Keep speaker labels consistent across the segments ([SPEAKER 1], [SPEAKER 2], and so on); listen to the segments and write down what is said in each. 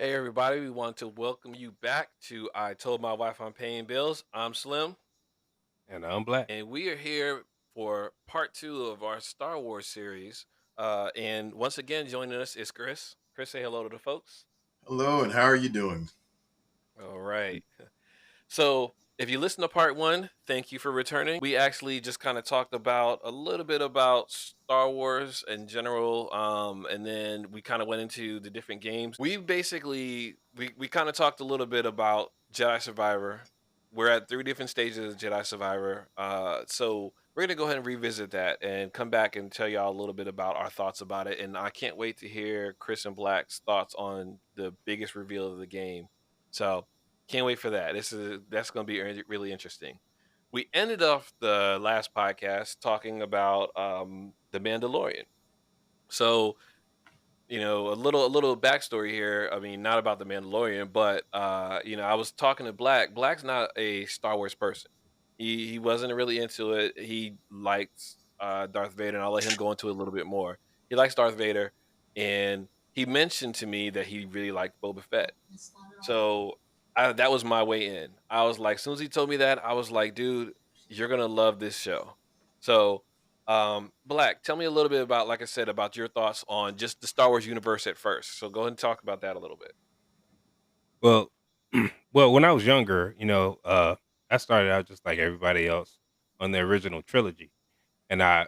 [SPEAKER 1] Hey everybody, we want to welcome you back to I Told My Wife I'm Paying Bills. I'm Slim,
[SPEAKER 2] And I'm black.
[SPEAKER 1] and we are here for part two of our Star Wars series. And once again, joining us is Chris. Chris, say hello to the folks.
[SPEAKER 3] Hello, and how are you doing?
[SPEAKER 1] All right. So, if you listen to part one, thank you for returning. We actually just kind of talked about a little bit about Star Wars in general, and then we kind of went into the different games. We kind of talked a little bit about Jedi Survivor. We're at three different stages of Jedi Survivor, so we're gonna go ahead and revisit that and come back and tell y'all a little bit about our thoughts about it. And I can't wait to hear Chris and Black's thoughts on the biggest reveal of the game. So can't wait for that. That's going to be really interesting. We ended off the last podcast talking about the Mandalorian. So a little backstory here. I mean, not about the Mandalorian, but I was talking to Black. Black's not a Star Wars person. He wasn't really into it. He likes Darth Vader, and I'll let him go into it a little bit more. He likes Darth Vader, and he mentioned to me that he really liked Boba Fett. So that was my way in. I was like, as soon as he told me that, I was like, dude, you're gonna love this show. So, Black, tell me a little bit about, like I said, about your thoughts on just the Star Wars universe at first. So go ahead and talk about that a little bit.
[SPEAKER 2] Well, well, when I was younger, I started out just like everybody else on the original trilogy, and I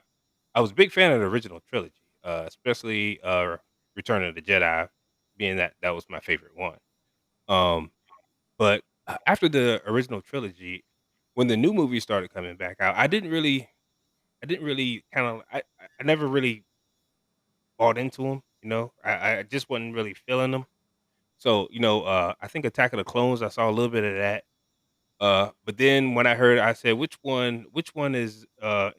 [SPEAKER 2] was a big fan of the original trilogy, especially Return of the Jedi, being that was my favorite one. Um, but after the original trilogy, when the new movies started coming back out, I didn't really I never really bought into them. I just wasn't really feeling them. So, I think Attack of the Clones, I saw a little bit of that. But then when I heard, I said, which one is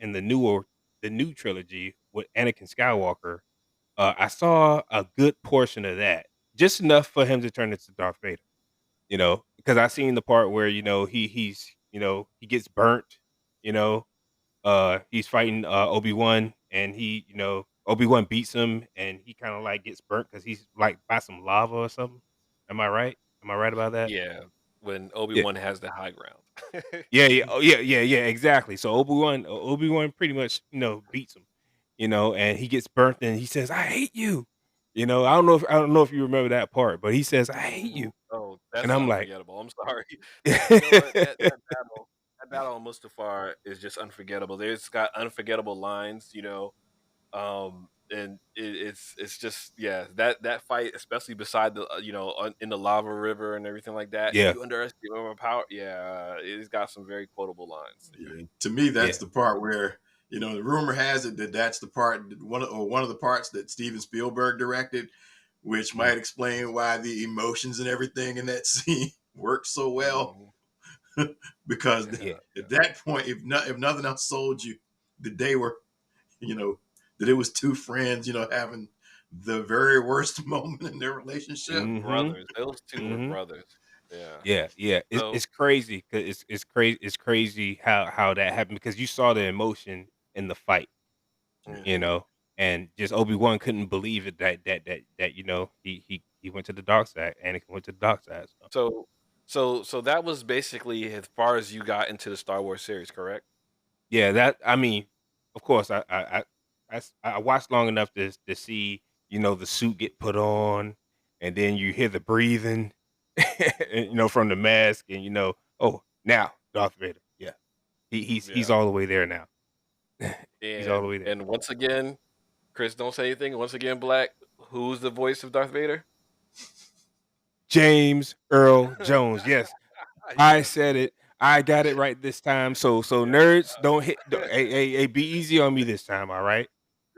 [SPEAKER 2] in the new trilogy with Anakin Skywalker? I saw a good portion of that, just enough for him to turn into Darth Vader. Because I seen the part where he gets burnt. You know, he's fighting Obi-Wan, and Obi-Wan beats him, and he kind of like gets burnt because he's like by some lava or something. Am I right? Am I right about that?
[SPEAKER 1] Yeah, when Obi
[SPEAKER 2] Yeah.
[SPEAKER 1] Wan has the high ground.
[SPEAKER 2] Yeah, yeah. Oh, yeah, yeah, yeah, exactly. So Obi-Wan pretty much, beats him, and he gets burnt and he says, "I hate you." I don't know if you remember that part, but he says, "I hate you."
[SPEAKER 1] Oh,
[SPEAKER 2] And
[SPEAKER 1] that's
[SPEAKER 2] I'm like,
[SPEAKER 1] unforgettable. I'm sorry. You know what? That battle on Mustafar is just unforgettable. There's got unforgettable lines. And it's just, yeah, that fight, especially beside the in the lava river and everything like that.
[SPEAKER 2] yeah,
[SPEAKER 1] You underestimate my power. Yeah, it's got some very quotable lines.
[SPEAKER 3] Yeah, to me,
[SPEAKER 2] yeah.
[SPEAKER 3] that's the part where the rumor has it that that's the part one of the parts that Steven Spielberg directed, which
[SPEAKER 2] Mhm.
[SPEAKER 3] might explain why the emotions and everything in that scene worked so well.
[SPEAKER 1] Mhm.
[SPEAKER 3] Because
[SPEAKER 2] Yeah.
[SPEAKER 1] Yeah,
[SPEAKER 3] at that point, if nothing else sold you, that they were, you know, that it was two friends, having the very worst moment in their relationship.
[SPEAKER 2] Mhm.
[SPEAKER 1] brothers. Those two were
[SPEAKER 2] Mhm.
[SPEAKER 1] brothers. Yeah.
[SPEAKER 2] Yeah, yeah.
[SPEAKER 1] So
[SPEAKER 2] It's crazy 'cause it's crazy how that happened because you saw the emotion in the fight, you
[SPEAKER 1] mhm.
[SPEAKER 2] know, and just Obi-Wan couldn't believe it that he went to the dark side. Anakin went to the dark side. So.
[SPEAKER 1] So that was basically as far as you got into the Star Wars series, correct?
[SPEAKER 2] Yeah, that I mean, of course, I watched long enough to see the suit get put on, and then you hear the breathing, and, from the mask, and oh, now Darth Vader, yeah, he's
[SPEAKER 1] Yeah.
[SPEAKER 2] all the way there now. He's all the
[SPEAKER 1] And
[SPEAKER 2] way there.
[SPEAKER 1] and once again, Chris, don't say anything. Once again, Black, who's the voice of Darth Vader?
[SPEAKER 2] James Earl Jones, yes, I
[SPEAKER 1] Yes.
[SPEAKER 2] said it. I got it right this time. So
[SPEAKER 1] Yeah.
[SPEAKER 2] nerds, don't hit. Hey, be easy on me this time, all right?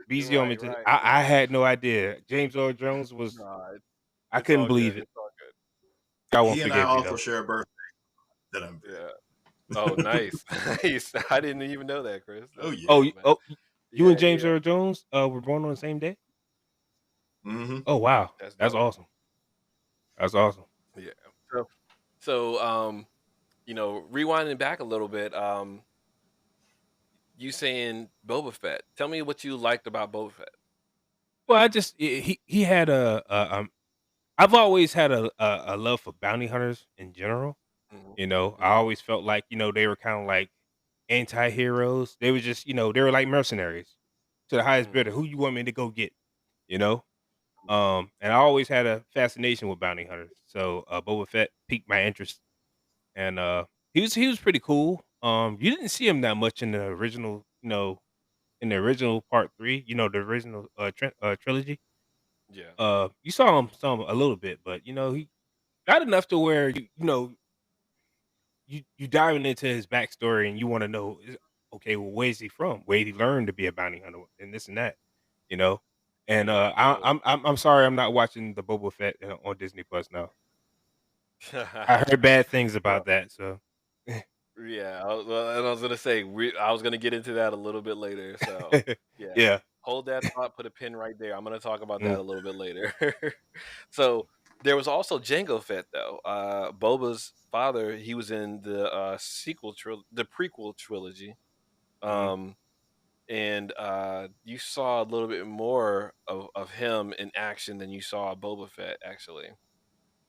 [SPEAKER 2] Be easy on me.
[SPEAKER 1] Right, right.
[SPEAKER 2] I had no idea. James Earl Jones was.
[SPEAKER 1] No,
[SPEAKER 2] I
[SPEAKER 1] it's
[SPEAKER 2] couldn't
[SPEAKER 1] all
[SPEAKER 2] believe
[SPEAKER 1] good.
[SPEAKER 2] it.
[SPEAKER 1] It's all good.
[SPEAKER 2] I won't
[SPEAKER 3] He and I
[SPEAKER 2] forgive you
[SPEAKER 3] also
[SPEAKER 2] though.
[SPEAKER 3] share a birthday that I'm
[SPEAKER 1] Yeah. Oh, nice. Nice. I didn't even know that, Chris.
[SPEAKER 3] Oh
[SPEAKER 1] That's
[SPEAKER 3] yeah.
[SPEAKER 2] Oh,
[SPEAKER 1] cool, man.
[SPEAKER 2] you and
[SPEAKER 1] Yeah,
[SPEAKER 2] James
[SPEAKER 1] yeah.
[SPEAKER 2] Earl Jones were born on the same day.
[SPEAKER 3] Hmm.
[SPEAKER 2] Oh wow,
[SPEAKER 1] That's
[SPEAKER 2] that's
[SPEAKER 1] dope.
[SPEAKER 2] awesome. That's awesome.
[SPEAKER 1] Yeah. So so rewinding back a little bit, you saying Boba Fett. Tell me what you liked about Boba Fett.
[SPEAKER 2] Well, I just he had I've always had a love for bounty hunters in general.
[SPEAKER 1] Mhm.
[SPEAKER 2] You know, I
[SPEAKER 1] Mhm.
[SPEAKER 2] always felt like, they were kinda like anti-heroes. They were just, they were like mercenaries to the highest bidder.
[SPEAKER 1] Mhm.
[SPEAKER 2] Who you want me to go get, you know? And I always had a fascination with bounty hunters. So, Boba Fett piqued my interest, and, he was pretty cool. You didn't see him that much in the original, in the original part 3, the original, trilogy.
[SPEAKER 1] Yeah.
[SPEAKER 2] You saw him some a little bit, but, he not enough to where you diving into his backstory and you wanna know, okay, well, where's he from? Where did he learn to be a bounty hunter and this and that, you know? And,
[SPEAKER 1] Yeah.
[SPEAKER 2] I'm sorry I'm not watching the Boba Fett, on Disney Plus now. I heard bad things
[SPEAKER 1] Well,
[SPEAKER 2] about that, so
[SPEAKER 1] yeah, and I was gonna say I was gonna get into that a little bit later. So yeah,
[SPEAKER 2] yeah.
[SPEAKER 1] hold that thought. Put a pin right there. I'm gonna talk about that
[SPEAKER 2] Mm,
[SPEAKER 1] a little bit later. So there was also Jango Fett though. Boba's father. He was in the the prequel trilogy.
[SPEAKER 2] mhm.
[SPEAKER 1] Um, and you saw a little bit more of him in action than you saw Boba Fett actually.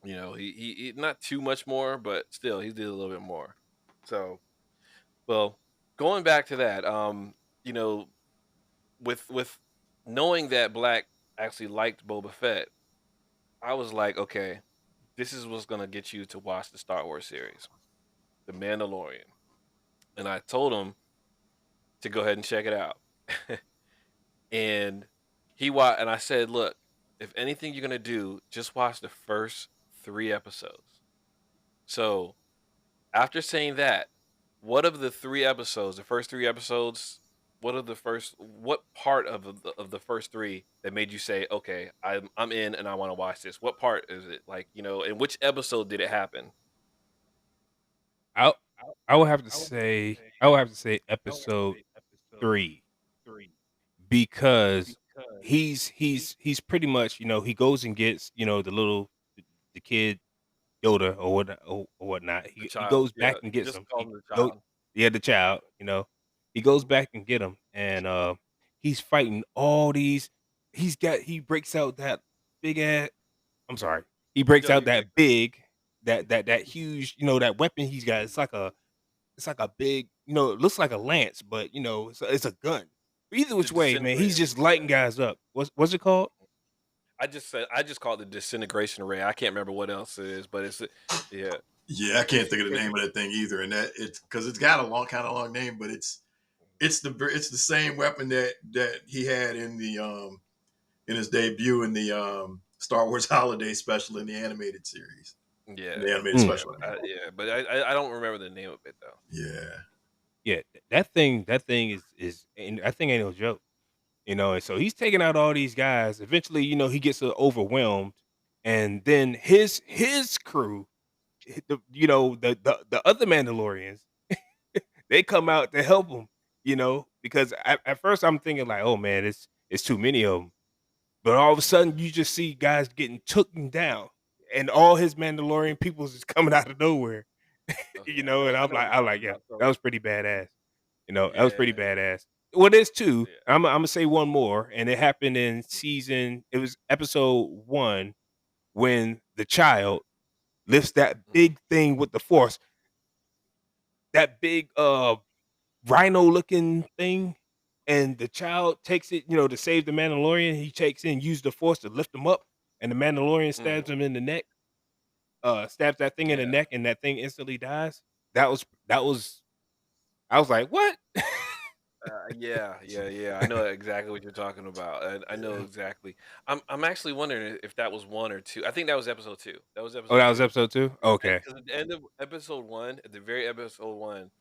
[SPEAKER 1] He not too much more, but still he did a little bit more. So well, going back to that, you know, with knowing that Black actually liked Boba Fett, I was like, okay, this is what's gonna get you to watch the Star Wars series, The Mandalorian. And I told him to go ahead and check it out. And and I said, look, if anything you're gonna do, just watch the first 3 episodes. So after saying that, what of the 3 episodes, the first 3 episodes, what part of the first 3 that made you say, "Okay, I'm in and I wanna watch this?" What part is it? Like, in which episode did it happen?
[SPEAKER 2] I I would have to say episode 3 because he's pretty much, he goes and gets, the kid Yoda or whatnot.
[SPEAKER 1] The
[SPEAKER 2] He
[SPEAKER 1] child,
[SPEAKER 2] goes
[SPEAKER 1] yeah,
[SPEAKER 2] back and
[SPEAKER 1] you
[SPEAKER 2] gets
[SPEAKER 1] just
[SPEAKER 2] him.
[SPEAKER 1] called him the child.
[SPEAKER 2] The child, he goes
[SPEAKER 1] Mhm,
[SPEAKER 2] back and get him, and he's fighting all these. He breaks out that big ass. I'm sorry. He breaks
[SPEAKER 1] no,
[SPEAKER 2] out
[SPEAKER 1] you're good.
[SPEAKER 2] that big, that huge, that weapon he's got. It's like a big, it looks like a lance, but it's a gun. Either
[SPEAKER 1] The
[SPEAKER 2] which way, man, he's
[SPEAKER 1] disintegrator,
[SPEAKER 2] just
[SPEAKER 1] yeah.
[SPEAKER 2] lighting guys up. What's it called?
[SPEAKER 1] I just called it disintegration ray. I can't remember what else it is, but yeah,
[SPEAKER 3] Yeah, I can't think of the
[SPEAKER 1] disintegration.
[SPEAKER 3] name of that thing either, and that it's because it's got a long, kind of long name, but it's the same weapon that he had in his debut in the Star Wars Holiday Special in the animated series, in
[SPEAKER 1] Yeah,
[SPEAKER 3] the animated
[SPEAKER 2] Mm,
[SPEAKER 1] yeah,
[SPEAKER 3] special. I mean,
[SPEAKER 1] yeah, but I don't remember the name of it though.
[SPEAKER 3] yeah.
[SPEAKER 2] yeah, that thing is, and that thing ain't no joke. And so he's taking out all these guys. Eventually, he gets overwhelmed, and then his crew, the other Mandalorians, they come out to help him. Because at first I'm thinking like, oh man, it's too many of them. But all of a sudden, you just see guys getting taken down, and all his Mandalorian peoples is coming out of nowhere.
[SPEAKER 1] Okay,
[SPEAKER 2] And
[SPEAKER 1] I
[SPEAKER 2] I'm
[SPEAKER 1] know what
[SPEAKER 2] like,
[SPEAKER 1] you're talking
[SPEAKER 2] yeah,
[SPEAKER 1] about.
[SPEAKER 2] that
[SPEAKER 1] So
[SPEAKER 2] was pretty badass. That was pretty
[SPEAKER 1] yeah,
[SPEAKER 2] badass. Well, there's 2.
[SPEAKER 1] yeah.
[SPEAKER 2] Imma say one more, and it happened in it was episode 1 when the child lifts that
[SPEAKER 1] Mhm,
[SPEAKER 2] big thing with the Force, that big, rhino looking thing, and the child takes it, to save the Mandalorian. He takes it and use the Force to lift him up, and the Mandalorian
[SPEAKER 1] mhm,
[SPEAKER 2] stabs him in the neck, stabs that thing in the
[SPEAKER 1] yeah.
[SPEAKER 2] neck, and that thing instantly dies. That was I was like, "What?"
[SPEAKER 1] Yeah. I know exactly what you're talking about. I know
[SPEAKER 3] Yeah.
[SPEAKER 1] exactly. I'm actually wondering if that was 1 or 2. I think that was episode 2. That was
[SPEAKER 2] Oh,
[SPEAKER 1] episode
[SPEAKER 2] that was
[SPEAKER 1] 2.
[SPEAKER 2] episode 2? Okay.
[SPEAKER 1] Because at the end of episode 1, at the very episode 1,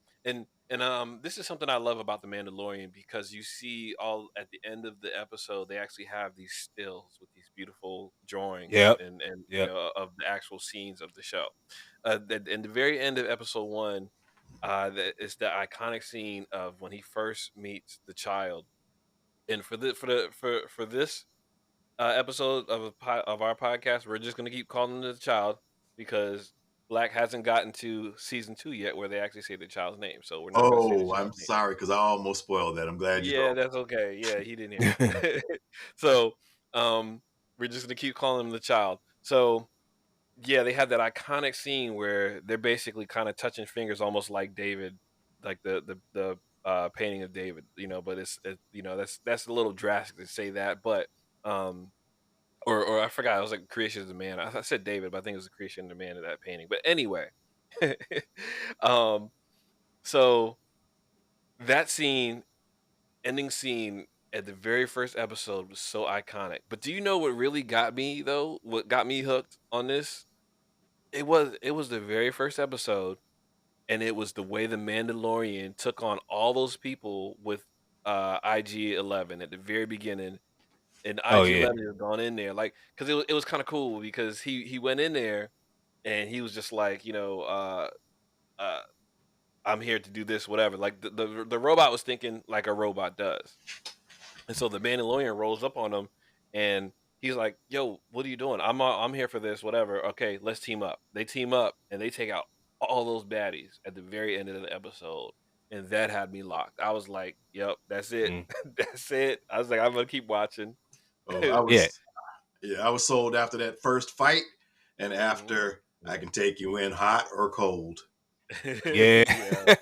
[SPEAKER 1] this is something I love about The Mandalorian because you see all at the end of the episode, they actually have these stills with these beautiful drawings
[SPEAKER 2] Yep.
[SPEAKER 1] and
[SPEAKER 2] Yep.
[SPEAKER 1] of the actual scenes of the show. In the very end of episode 1, that is the iconic scene of when he first meets the child. And for this episode of our podcast, we're just gonna keep calling him the child because Black hasn't gotten to season 2 yet, where they actually say the child's name. So we're not gonna say the
[SPEAKER 3] Oh, I'm
[SPEAKER 1] child's name.
[SPEAKER 3] sorry because I almost spoiled that. I'm glad you
[SPEAKER 1] Yeah,
[SPEAKER 3] told
[SPEAKER 1] that's okay. Yeah, he didn't hear it. So um, we're just gonna keep calling him the child. So yeah, they had that iconic scene where they're basically kind of touching fingers, almost like David, like the painting of David, But that's a little drastic to say that, but um, or I forgot, it was like creation of the man. I said David, but I think it was the creation of the man of that painting. But anyway, um, so that scene, ending scene at the very first episode was so iconic. But do you know what really got me though? What got me hooked on this? It was the very first episode, and it was the way the Mandalorian took on all those people with IG-11 at the very beginning, and
[SPEAKER 2] Oh yeah.
[SPEAKER 1] IG-11 has gone in there like because it was kind of cool because he went in there and he was just like uh, I'm here to do this whatever like the robot was thinking like a robot does. And so the Mandalorian rolls up on him, and he's like, "Yo, what are you doing? I'm here for this. Whatever. Okay, let's team up." They team up, and they take out all those baddies at the very end of the episode, and that had me locked. I was like, "Yep, that's it.
[SPEAKER 2] Mm.
[SPEAKER 1] That's it." I was like, "I'm gonna keep watching."
[SPEAKER 3] Oh, I
[SPEAKER 2] Yeah.
[SPEAKER 3] was yeah, I was sold after that first fight, and
[SPEAKER 1] Mhm.
[SPEAKER 3] after I can take you in hot or cold.
[SPEAKER 2] Yeah.
[SPEAKER 1] Yeah.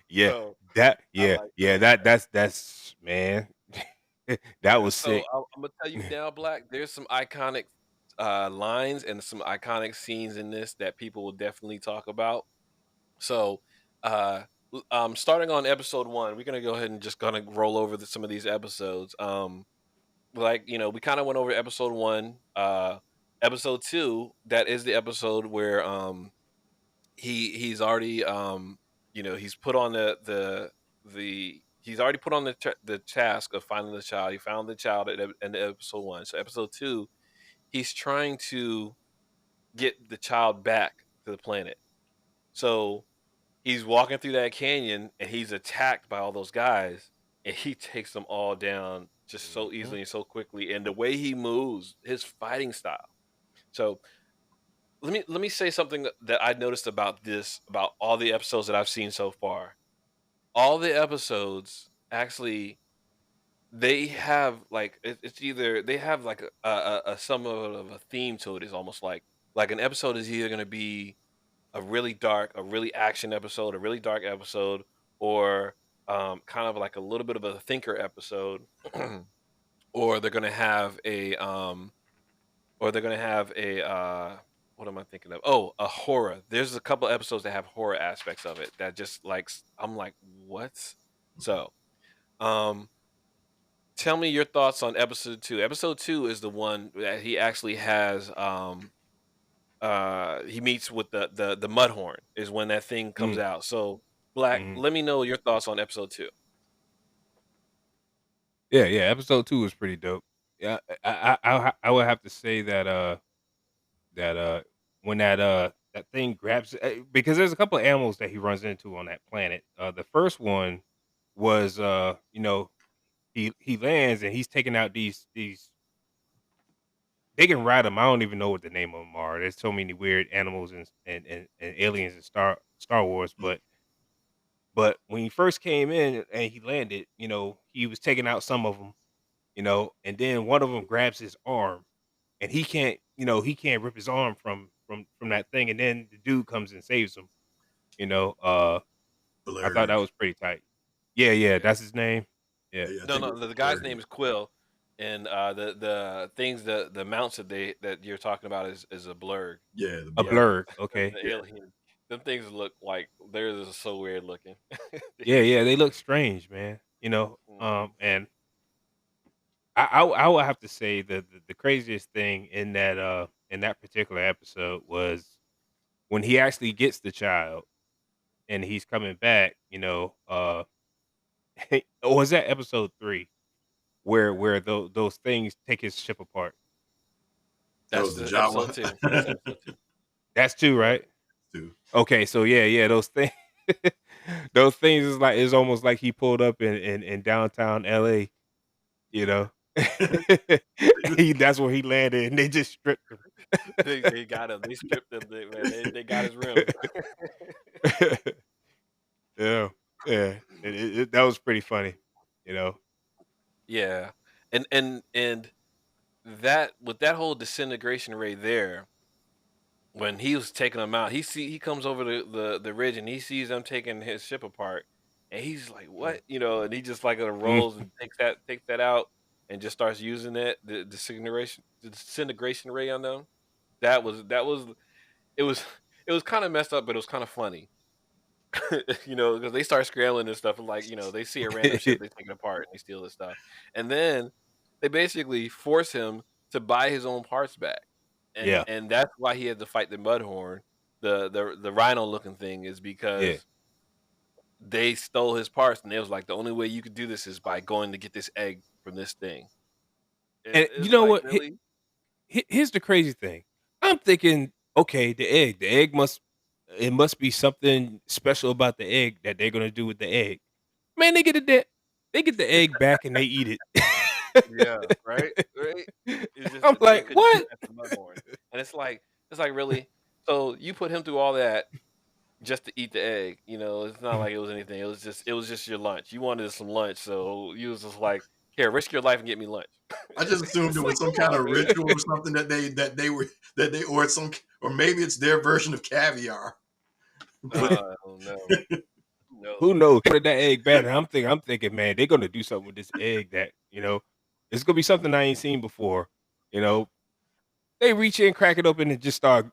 [SPEAKER 2] Yeah.
[SPEAKER 1] So
[SPEAKER 2] That
[SPEAKER 1] I
[SPEAKER 2] yeah.
[SPEAKER 1] like
[SPEAKER 2] Yeah,
[SPEAKER 1] that.
[SPEAKER 2] that's man. That
[SPEAKER 1] Yeah.
[SPEAKER 2] was
[SPEAKER 1] So
[SPEAKER 2] sick.
[SPEAKER 1] I'm gonna tell you now, Black. There's some iconic lines and some iconic scenes in this that people will definitely talk about. So, starting on episode 1, we're gonna go ahead and just gonna roll over some of these episodes. We kind of went over episode 1. Episode 2, that is the episode where he's already he's put on the he's already put on the task of finding the child. He found the child in episode 1. So episode 2, he's trying to get the child back to the planet. So he's walking through that canyon and he's attacked by all those guys, and he takes them all down just so
[SPEAKER 2] Mhm.
[SPEAKER 1] easily and so quickly. And the way he moves, his fighting style. So let me say something that I noticed about all the episodes that I've seen so far. All the episodes actually they have like it's either they have like a somewhat of a theme to it. Is almost like an episode is either going to be a really dark, a really action episode, a really dark episode, or kind of like a little bit of a thinker episode, or they're gonna have a what am I thinking of? Oh, a horror. There's a couple episodes that have horror aspects of it that just like I'm like what? So, um, tell me your thoughts on episode 2. Episode 2 is the one that he actually has he meets with the Mudhorn is when that thing comes
[SPEAKER 2] Mm.
[SPEAKER 1] out. So, Black,
[SPEAKER 2] Mhm.
[SPEAKER 1] let me know your thoughts on episode 2.
[SPEAKER 2] Yeah, yeah, episode 2 was pretty dope. Yeah, I would have to say that when that thing grabs because there's a couple of animals that he runs into on that planet. The first one was he lands and he's taking out these they can ride them. I don't even know what the name of them are. There's so many weird animals and aliens in Star Wars, but when he first came in and he landed, he was taking out some of them, and then one of them grabs his arm and he can't rip his arm from that thing, and then the dude comes and saves him. You know, I thought that
[SPEAKER 3] Blurg.
[SPEAKER 2] was pretty tight. Yeah, yeah,
[SPEAKER 1] Yeah.
[SPEAKER 2] that's his name. Yeah.
[SPEAKER 3] Yeah, I
[SPEAKER 1] No,
[SPEAKER 3] think it
[SPEAKER 1] no,
[SPEAKER 3] was
[SPEAKER 1] the guy's
[SPEAKER 3] Blurg.
[SPEAKER 1] name is Quill, and the things the mounts that you're talking about is a blur.
[SPEAKER 3] Yeah, the
[SPEAKER 2] A
[SPEAKER 1] Yeah,
[SPEAKER 3] Blurg.
[SPEAKER 2] blur, okay.
[SPEAKER 1] the
[SPEAKER 3] Yeah,
[SPEAKER 1] alien. Them things look like they're just so weird looking.
[SPEAKER 2] Yeah, yeah, they look strange, man,
[SPEAKER 1] Mhm.
[SPEAKER 2] and I would have to say the craziest thing in that particular episode was when he actually gets the child and he's coming back, or was that episode 3 where those things take his ship apart?
[SPEAKER 3] that
[SPEAKER 1] That's
[SPEAKER 3] was the
[SPEAKER 1] the episode
[SPEAKER 3] Jawa.
[SPEAKER 1] 2. That's episode 2.
[SPEAKER 2] That's 2,
[SPEAKER 1] Yeah.
[SPEAKER 2] right?
[SPEAKER 3] Too.
[SPEAKER 2] Okay, so yeah, yeah, those things those things is almost like he pulled up in downtown LA, you know? That's where he landed and they just stripped him.
[SPEAKER 1] They got him. They stripped him. Man, they got his rims.
[SPEAKER 2] Yeah, yeah, that was pretty funny, you know?
[SPEAKER 1] Yeah, and that with that whole disintegration ray there, when he was taking them out, he comes over the ridge and he sees them taking his ship apart, and he's like,
[SPEAKER 3] Mm.
[SPEAKER 1] "What?" You know, and he just like
[SPEAKER 2] Mm.
[SPEAKER 1] rolls and takes that out and just starts using it, the disintegration ray on them. That was it was it was kind of messed up, but it was kind of funny. Because they start scrambling and stuff, and like, they see a random ship, they take it apart and they steal the stuff. And then they basically force him to buy his own parts back. And
[SPEAKER 2] Yeah,
[SPEAKER 1] and that's why he had to fight the Mudhorn, the rhino looking thing, is
[SPEAKER 2] yeah.
[SPEAKER 1] because they stole his parts, and it was like the only way you could do this is by going to get this egg from this thing.
[SPEAKER 2] And you
[SPEAKER 1] It's
[SPEAKER 2] know
[SPEAKER 1] like,
[SPEAKER 2] what?
[SPEAKER 1] really?
[SPEAKER 2] Here's the crazy thing. I'm thinking, okay, the egg. The egg must be something special about the egg that they're gonna do with the egg. Man, they get the egg back and they eat
[SPEAKER 1] Yeah, right, right.
[SPEAKER 2] it.
[SPEAKER 1] It's just
[SPEAKER 2] I'm
[SPEAKER 1] that they
[SPEAKER 2] like,
[SPEAKER 1] couldn't get
[SPEAKER 2] what?
[SPEAKER 1] past the Mudhorn, and it's like really. So you put him through all that just to eat the egg. It's not like it was anything. It was just your lunch. You wanted some lunch, so you was just like, "Here, risk your life and get me lunch."
[SPEAKER 3] I just assumed it
[SPEAKER 1] It's like,
[SPEAKER 3] was some
[SPEAKER 1] come
[SPEAKER 3] kind
[SPEAKER 1] on,
[SPEAKER 3] of
[SPEAKER 1] man.
[SPEAKER 3] ritual or something that they were that they or some or maybe it's their version of caviar. But
[SPEAKER 2] But
[SPEAKER 1] I don't know.
[SPEAKER 2] who
[SPEAKER 1] No.
[SPEAKER 2] knows? Wanted that egg bad. And I'm thinking, man, they're gonna do something with this egg that it's gonna be something I ain't seen before. You know, they reach in, crack it open, and just start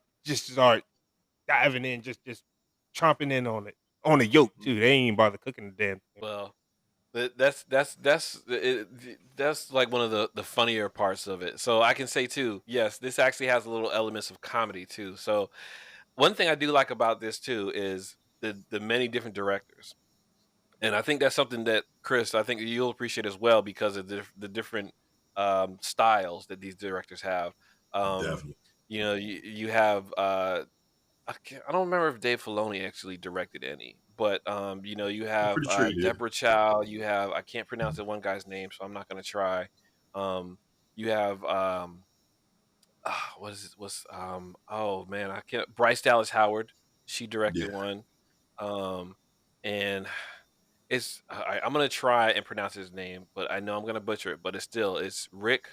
[SPEAKER 2] diving in, just chomping in on the yolk too. They ain't even bother cooking the damn thing.
[SPEAKER 1] Well, that's like one of the funnier parts of it. So I can say too, yes, this actually has a little elements of comedy too. So one thing I do like about this too is the many different directors. And I think that's something that Chris, I think you'll appreciate as well because of the different styles that these directors have. Um,
[SPEAKER 3] definitely,
[SPEAKER 1] you have I don't remember if Dave Filoni actually directed any, but you
[SPEAKER 3] I'm
[SPEAKER 1] have
[SPEAKER 3] pretty sure he did.
[SPEAKER 1] Deborah Chow, you have I can't pronounce the one guy's name, so I'm not gonna try. You have what is it? Oh man, I can't. Bryce Dallas Howard, she directed
[SPEAKER 3] Yeah.
[SPEAKER 1] one, and I'm gonna try and pronounce his name, but I know I'm gonna butcher it. But it's Rick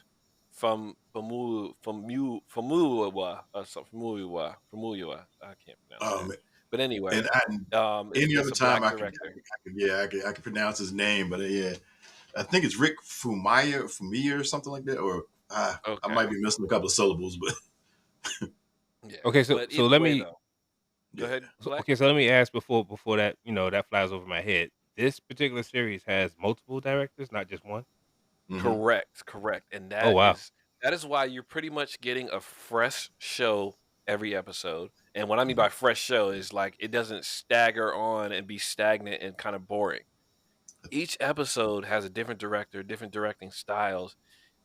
[SPEAKER 1] Famuyiwa or something Famuyiwa. I can't pronounce that.
[SPEAKER 3] Um,
[SPEAKER 1] But anyway,
[SPEAKER 3] and
[SPEAKER 1] it's
[SPEAKER 3] any other
[SPEAKER 1] it's a
[SPEAKER 3] time
[SPEAKER 1] black
[SPEAKER 3] I could,
[SPEAKER 1] director.
[SPEAKER 3] I could pronounce his name, but yeah, I think it's Rick Fumia or something like that, or I
[SPEAKER 1] Okay,
[SPEAKER 3] might be missing a couple of syllables, but
[SPEAKER 1] yeah.
[SPEAKER 2] Okay, so
[SPEAKER 1] But
[SPEAKER 2] so
[SPEAKER 1] either
[SPEAKER 2] let
[SPEAKER 1] way,
[SPEAKER 2] me
[SPEAKER 1] though, go
[SPEAKER 3] yeah,
[SPEAKER 1] ahead, Black.
[SPEAKER 2] so let me ask before that that flies over my head. This particular series has multiple directors, not just one.
[SPEAKER 3] hmm
[SPEAKER 1] Correct, correct, and
[SPEAKER 2] Oh wow.
[SPEAKER 1] that is why you're pretty much getting a fresh show every episode. And what I mean by fresh show is like it doesn't stagger on and be stagnant and kind of boring. Each episode has a different director, different directing styles.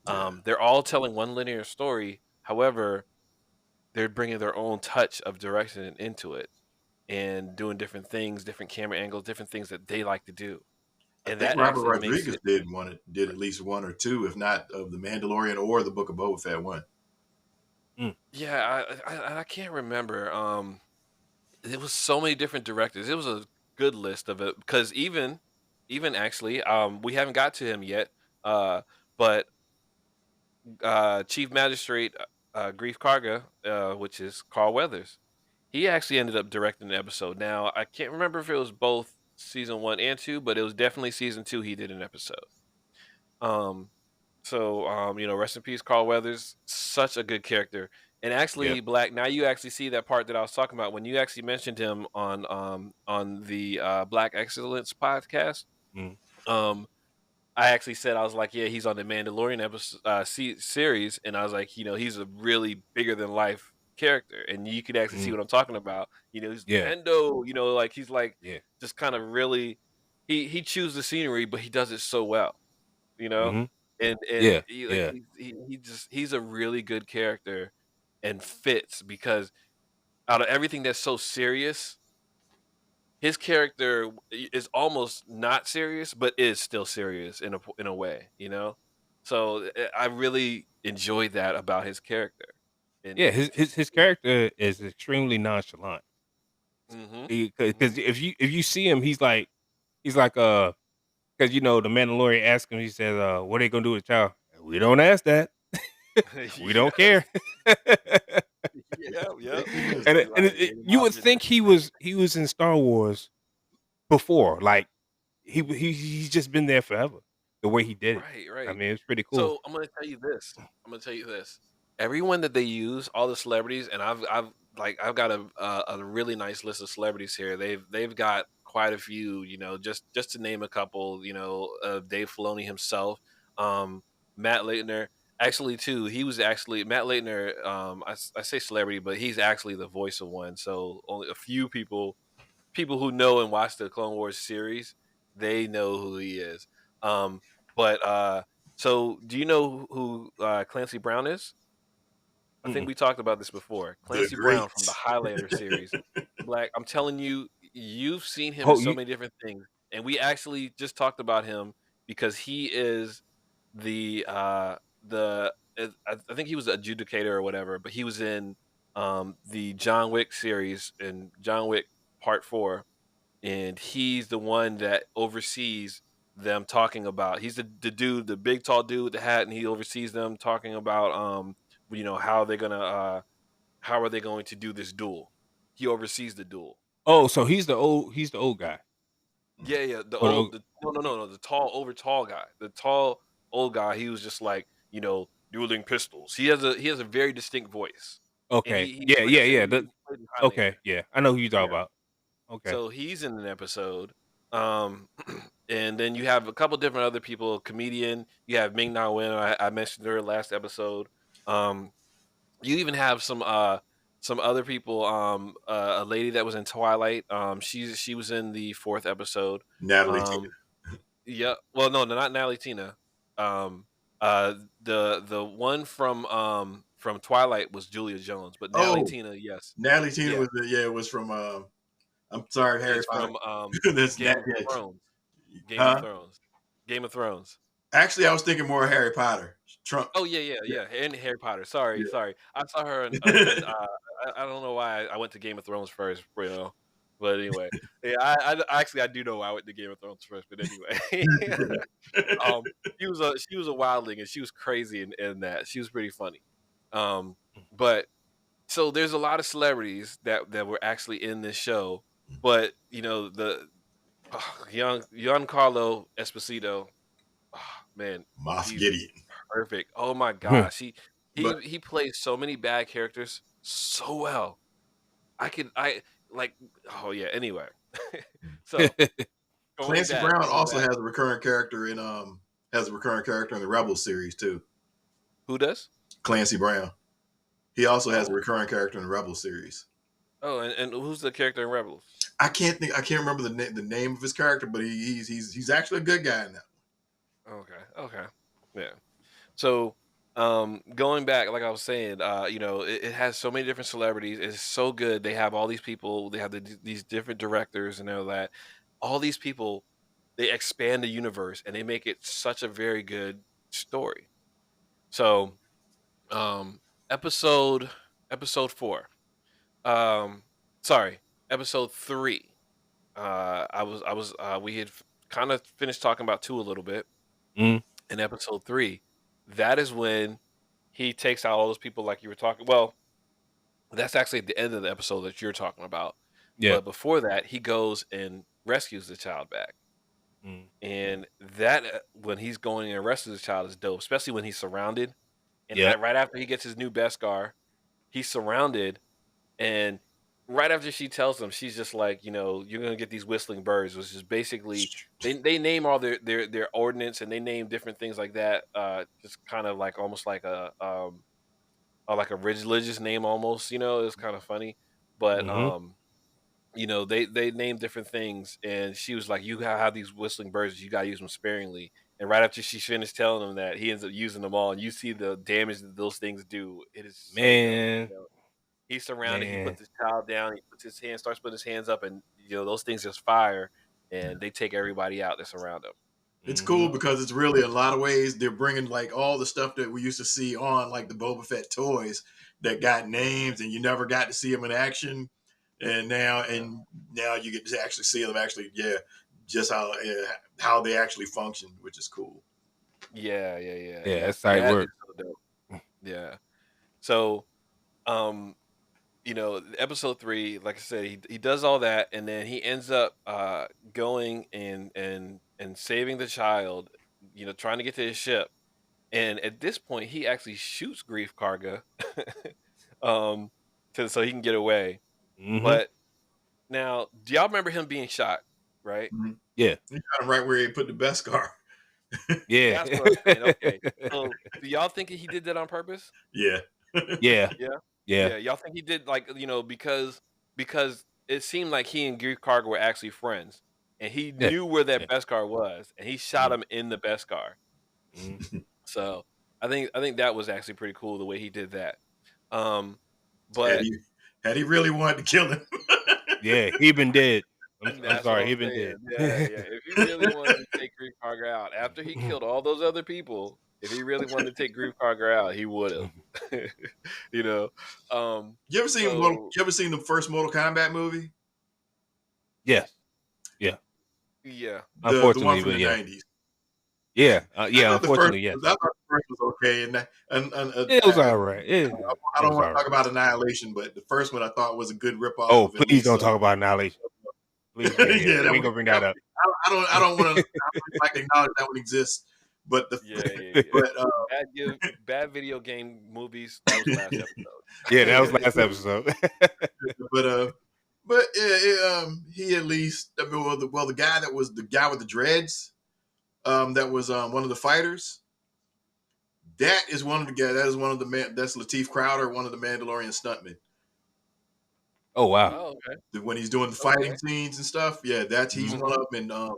[SPEAKER 3] yeah.
[SPEAKER 1] They're all telling one linear story. However, they're bringing their own touch of direction into it and doing different things, different camera angles, different things that they like to do.
[SPEAKER 3] I
[SPEAKER 1] And
[SPEAKER 3] think
[SPEAKER 1] that
[SPEAKER 3] Robert
[SPEAKER 1] actually makes
[SPEAKER 3] Rodriguez
[SPEAKER 1] it
[SPEAKER 3] did at least one or two, if not of the Mandalorian or the Book of Boba Fett one.
[SPEAKER 2] Mm,
[SPEAKER 1] yeah, I can't remember. It was so many different directors. It was a good list of it because even actually, we haven't got to him yet. But Chief Magistrate Grief Karga, which is Carl Weathers, he actually ended up directing the episode. Now I can't remember if it was both season 1 and 2, but it was definitely season 2. He did an episode. Um, rest in peace, Carl Weathers. Such a good character. And
[SPEAKER 2] yeah.
[SPEAKER 1] actually, Black. Now you actually see that part that I was talking about when you actually mentioned him on the Black Excellence podcast.
[SPEAKER 2] Mm,
[SPEAKER 1] Um, I actually said I was like, yeah, he's on the Mandalorian episode series, and I was like, he's a really bigger than life character, and you could actually see
[SPEAKER 2] mm,
[SPEAKER 1] what I'm talking about. He's
[SPEAKER 2] yeah.
[SPEAKER 1] Mando. Like he's like
[SPEAKER 2] Yeah.
[SPEAKER 1] just kind of really he chews the scenery, but he does it so well you know?
[SPEAKER 2] Hmm.
[SPEAKER 1] And
[SPEAKER 2] Yeah.
[SPEAKER 1] he like
[SPEAKER 2] Yeah.
[SPEAKER 1] he's a really good character and fits because out of everything that's so serious, his character is almost not serious, but is still serious in a way. So I really enjoyed that about his character.
[SPEAKER 2] Yeah.
[SPEAKER 1] And
[SPEAKER 2] His character is extremely nonchalant.
[SPEAKER 1] mhm.
[SPEAKER 2] Because
[SPEAKER 1] Mhm.
[SPEAKER 2] if you see him, he's like because the Mandalorian asked him, he says, "What are they gonna do with the child?" We don't ask that. We don't
[SPEAKER 1] Yes.
[SPEAKER 2] care.
[SPEAKER 1] Yeah, yep.
[SPEAKER 3] It is.
[SPEAKER 2] And
[SPEAKER 1] Be like,
[SPEAKER 2] you would
[SPEAKER 1] option
[SPEAKER 2] think he was in Star Wars before, like he's just been there forever. The way he did it,
[SPEAKER 1] right,
[SPEAKER 2] I
[SPEAKER 1] right.
[SPEAKER 2] mean, it's pretty cool.
[SPEAKER 1] So I'm gonna tell you this. I'm gonna tell you this. Everyone that they use, all the celebrities, and I've got a really nice list of celebrities here. They've got quite a few, just to name a couple. Dave Filoni himself, um, Matt Leitner. Actually, too, he was actually Matt Leitner. I say celebrity, but he's actually the voice of one. So only a few people who know and watch the Clone Wars series, they know who he is. But so do you know who Clancy Brown is? I think
[SPEAKER 2] Mm-mm.
[SPEAKER 1] we talked about this before.
[SPEAKER 3] The
[SPEAKER 1] Clancy Brown from the
[SPEAKER 3] greats.
[SPEAKER 1] Highlander series. Black, I'm telling you, you've seen him in
[SPEAKER 2] Oh,
[SPEAKER 1] so
[SPEAKER 2] you
[SPEAKER 1] many different things, and we actually just talked about him because he is I think he was the adjudicator or whatever, but he was in the John Wick series in John Wick Part 4, and he's the one that oversees them talking about. He's the dude, the big tall dude with the hat, and he oversees them talking about how they're gonna how are they going to do this duel. He oversees the duel.
[SPEAKER 2] oh, so he's the old guy.
[SPEAKER 1] Yeah, yeah. The
[SPEAKER 2] Or the
[SPEAKER 1] old
[SPEAKER 2] old
[SPEAKER 1] the no no no no the tall over tall guy. The tall old guy, he was just like, dueling pistols. He has a very distinct voice. And
[SPEAKER 2] okay.
[SPEAKER 1] he
[SPEAKER 2] Yeah,
[SPEAKER 1] like I
[SPEAKER 2] yeah,
[SPEAKER 1] said,
[SPEAKER 2] yeah,
[SPEAKER 1] he played in
[SPEAKER 2] okay,
[SPEAKER 1] Highlander.
[SPEAKER 2] yeah. I know who you talk
[SPEAKER 1] Yeah.
[SPEAKER 2] about. Okay.
[SPEAKER 1] So he's in an episode. Um, and then you have a couple different other people. Comedian, you have Ming Na Wen. I mentioned her last episode. Um, you even have some other people. A lady that was in Twilight. She was in the fourth episode.
[SPEAKER 3] Natalie Tina.
[SPEAKER 1] Um, yeah. Well, no, not Natalie Tina. Um, uh, the one from Twilight was Julia Jones, but Natalie
[SPEAKER 3] Oh,
[SPEAKER 1] Tina, yes,
[SPEAKER 3] Natalie Tina
[SPEAKER 1] yeah,
[SPEAKER 3] was from I'm sorry, Harry
[SPEAKER 1] is
[SPEAKER 3] Potter.
[SPEAKER 1] from
[SPEAKER 3] That's
[SPEAKER 1] Game
[SPEAKER 3] Nat
[SPEAKER 1] of
[SPEAKER 3] yeah.
[SPEAKER 1] Thrones. Game of
[SPEAKER 3] Huh?
[SPEAKER 1] Thrones. Game of Thrones.
[SPEAKER 3] Actually, I was thinking more of Harry Potter. Trump.
[SPEAKER 1] Oh yeah, yeah,
[SPEAKER 3] Yeah,
[SPEAKER 1] yeah. And Harry Potter. Sorry,
[SPEAKER 3] yeah.
[SPEAKER 1] sorry. I saw her in I don't know why I went to Game of Thrones first, But anyway, yeah, actually I do know why I went to Game of Thrones first. But anyway, um, she was a wildling and she was crazy in that. She was pretty funny. Um, but so there's a lot of celebrities that were actually in this show, but the young Carlo Esposito. Oh, man,
[SPEAKER 3] Moff
[SPEAKER 1] he's
[SPEAKER 3] Gideon.
[SPEAKER 1] perfect. Oh my gosh, he
[SPEAKER 3] But
[SPEAKER 1] he he plays so many bad characters so well. I like. Oh yeah. Anyway, so going
[SPEAKER 3] Clancy
[SPEAKER 1] back,
[SPEAKER 3] Brown
[SPEAKER 1] going
[SPEAKER 3] also
[SPEAKER 1] back.
[SPEAKER 3] has a recurring character in the Rebels series too.
[SPEAKER 1] Who does?
[SPEAKER 3] Clancy Brown. He also has a
[SPEAKER 1] Oh,
[SPEAKER 3] recurring character in the Rebels series.
[SPEAKER 1] oh, and who's the character in Rebels?
[SPEAKER 3] I can't remember the name of his character, but he's actually a good guy in that.
[SPEAKER 1] Okay, okay, yeah. So, going back, like I was saying, it has so many different celebrities. It's so good. They have all these people. They have these different directors and all that. All these people, they expand the universe and they make it such a very good story. So, um, episode episode 4. Um, sorry, episode 3. We had kind of finished talking about 2 a little bit.
[SPEAKER 2] Mm,
[SPEAKER 1] In episode 3, that is when he takes out all those people like you were talking. Well, that's actually at the end of the episode that you're talking about.
[SPEAKER 2] yeah.
[SPEAKER 1] But before that, he goes and rescues the child back.
[SPEAKER 2] Mm,
[SPEAKER 1] And that when he's going and rescues the child is dope, especially when he's surrounded. And
[SPEAKER 2] yep.
[SPEAKER 1] right after he gets his new Beskar, he's surrounded. And right after she tells him, she's just like, you're gonna get these whistling birds, which is basically they name all their ordnance and they name different things like that. Just kind of like almost like a religious name almost. It's kind of funny, but
[SPEAKER 2] Mhm.
[SPEAKER 1] they name different things. And she was like, you have these whistling birds, you gotta use them sparingly. And right after she finished telling him that, he ends up using them all, and you see the damage that those things do. It is so dope.
[SPEAKER 2] Man,
[SPEAKER 1] He's surrounded. He
[SPEAKER 2] man.
[SPEAKER 1] puts his child down. He puts his hand, starts putting his hands up, and those things just fire, and they take everybody out that's around him.
[SPEAKER 3] It's cool
[SPEAKER 2] Mhm.
[SPEAKER 3] because it's really in a lot of ways they're bringing like all the stuff that we used to see on like the Boba Fett toys that got names and you never got to see them in action, and
[SPEAKER 1] Yeah,
[SPEAKER 3] now you get to actually see them actually just how they actually function, which is cool.
[SPEAKER 1] yeah, yeah, yeah,
[SPEAKER 2] Yeah,
[SPEAKER 1] yeah.
[SPEAKER 2] that's tight
[SPEAKER 1] That is
[SPEAKER 2] work.
[SPEAKER 1] so dope. Yeah. So, um, episode 3, like I said, he does all that, and then he ends up going and saving the child, trying to get to his ship. And at this point, he actually shoots Grief Karga, um, so he can get away.
[SPEAKER 2] Mhm.
[SPEAKER 1] But now, do y'all remember him being shot? Right?
[SPEAKER 3] Mhm.
[SPEAKER 2] Yeah.
[SPEAKER 3] He got him right where he put the best car.
[SPEAKER 2] Yeah.
[SPEAKER 1] That's what I'm saying. Okay. So, do y'all think he did that on purpose?
[SPEAKER 3] Yeah.
[SPEAKER 2] Yeah.
[SPEAKER 1] Yeah.
[SPEAKER 2] Yeah.
[SPEAKER 1] Yeah. Y'all think he did, like, because it seemed like he and Grief Karga were actually friends, and he
[SPEAKER 2] Yeah.
[SPEAKER 1] knew where that
[SPEAKER 2] Yeah.
[SPEAKER 1] Beskar was, and he shot
[SPEAKER 2] Mhm.
[SPEAKER 1] him in the Beskar.
[SPEAKER 2] Mhm.
[SPEAKER 1] So I think that was actually pretty cool the way he did that. Um,
[SPEAKER 3] had
[SPEAKER 1] but
[SPEAKER 3] he had he really wanted to kill him.
[SPEAKER 2] Yeah, he been dead. I'm
[SPEAKER 1] that's what
[SPEAKER 2] sorry,
[SPEAKER 1] I'm
[SPEAKER 2] he been
[SPEAKER 1] saying.
[SPEAKER 2] dead.
[SPEAKER 1] Yeah, yeah. If he really wanted to take Grief Karga out after he killed all those other people, if he really wanted to take Grief Karga out, he would have. you know. Um, so
[SPEAKER 3] You ever seen the first Mortal Kombat movie?
[SPEAKER 2] Yes. Yeah.
[SPEAKER 1] yeah.
[SPEAKER 3] The one
[SPEAKER 2] Unfortunately,
[SPEAKER 3] from
[SPEAKER 2] but
[SPEAKER 3] the
[SPEAKER 2] yeah.
[SPEAKER 3] 90s.
[SPEAKER 2] Yeah.
[SPEAKER 3] I
[SPEAKER 2] Yeah,
[SPEAKER 3] thought the first
[SPEAKER 2] unfortunately, yes.
[SPEAKER 3] I thought the first was okay,
[SPEAKER 2] It was alright.
[SPEAKER 3] I
[SPEAKER 2] It
[SPEAKER 3] don't
[SPEAKER 2] was
[SPEAKER 3] want to talk
[SPEAKER 2] alright.
[SPEAKER 3] about Annihilation, but the first one I thought was a good rip off
[SPEAKER 2] Oh,
[SPEAKER 3] of at
[SPEAKER 2] please
[SPEAKER 3] least
[SPEAKER 2] don't
[SPEAKER 3] some.
[SPEAKER 2] talk about Annihilation. Please,
[SPEAKER 3] Yeah,
[SPEAKER 2] we ain't gonna bring that up.
[SPEAKER 3] I don't want to like acknowledge that one exists, but the
[SPEAKER 1] Yeah, yeah, yeah.
[SPEAKER 3] but
[SPEAKER 1] Bad video game movies. That was last
[SPEAKER 2] Yeah,
[SPEAKER 1] episode.
[SPEAKER 2] that was
[SPEAKER 3] yeah,
[SPEAKER 2] last episode.
[SPEAKER 3] but he at least I mean, the guy that was the guy with the dreads that was one of the fighters. That is one of the guys. That is one of the man. That's Lateef Crowder, one of the Mandalorian stuntmen.
[SPEAKER 2] Oh, wow.
[SPEAKER 1] Oh, okay,
[SPEAKER 3] When he's doing the fighting
[SPEAKER 1] okay.
[SPEAKER 3] scenes and stuff, yeah, that's he's
[SPEAKER 2] Mhm.
[SPEAKER 3] one
[SPEAKER 1] Mhm.
[SPEAKER 3] of them.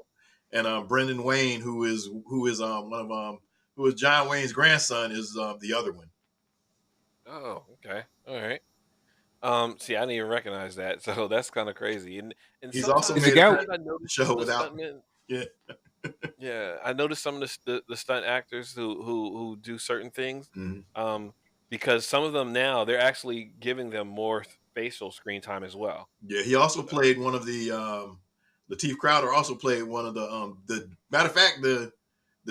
[SPEAKER 3] And Brendan Wayne, who is one of who is John Wayne's grandson, is the other one.
[SPEAKER 1] Oh, okay. All right. See, I didn't even recognize that, so that's kind of crazy. And
[SPEAKER 3] He's also
[SPEAKER 2] Is the
[SPEAKER 1] sometimes,
[SPEAKER 3] made a
[SPEAKER 2] guy
[SPEAKER 1] sometimes
[SPEAKER 3] Predator
[SPEAKER 1] I notice some
[SPEAKER 3] show
[SPEAKER 1] of the
[SPEAKER 3] without.
[SPEAKER 1] stuntmen.
[SPEAKER 3] Yeah,
[SPEAKER 1] Yeah, I noticed some of the stunt actors who do certain things,
[SPEAKER 3] mhm.
[SPEAKER 1] um, because some of them now they're actually giving them more facial screen time as well.
[SPEAKER 3] Yeah. He also
[SPEAKER 1] So
[SPEAKER 3] played one of the Lateef Crowder also played one of the matter of fact the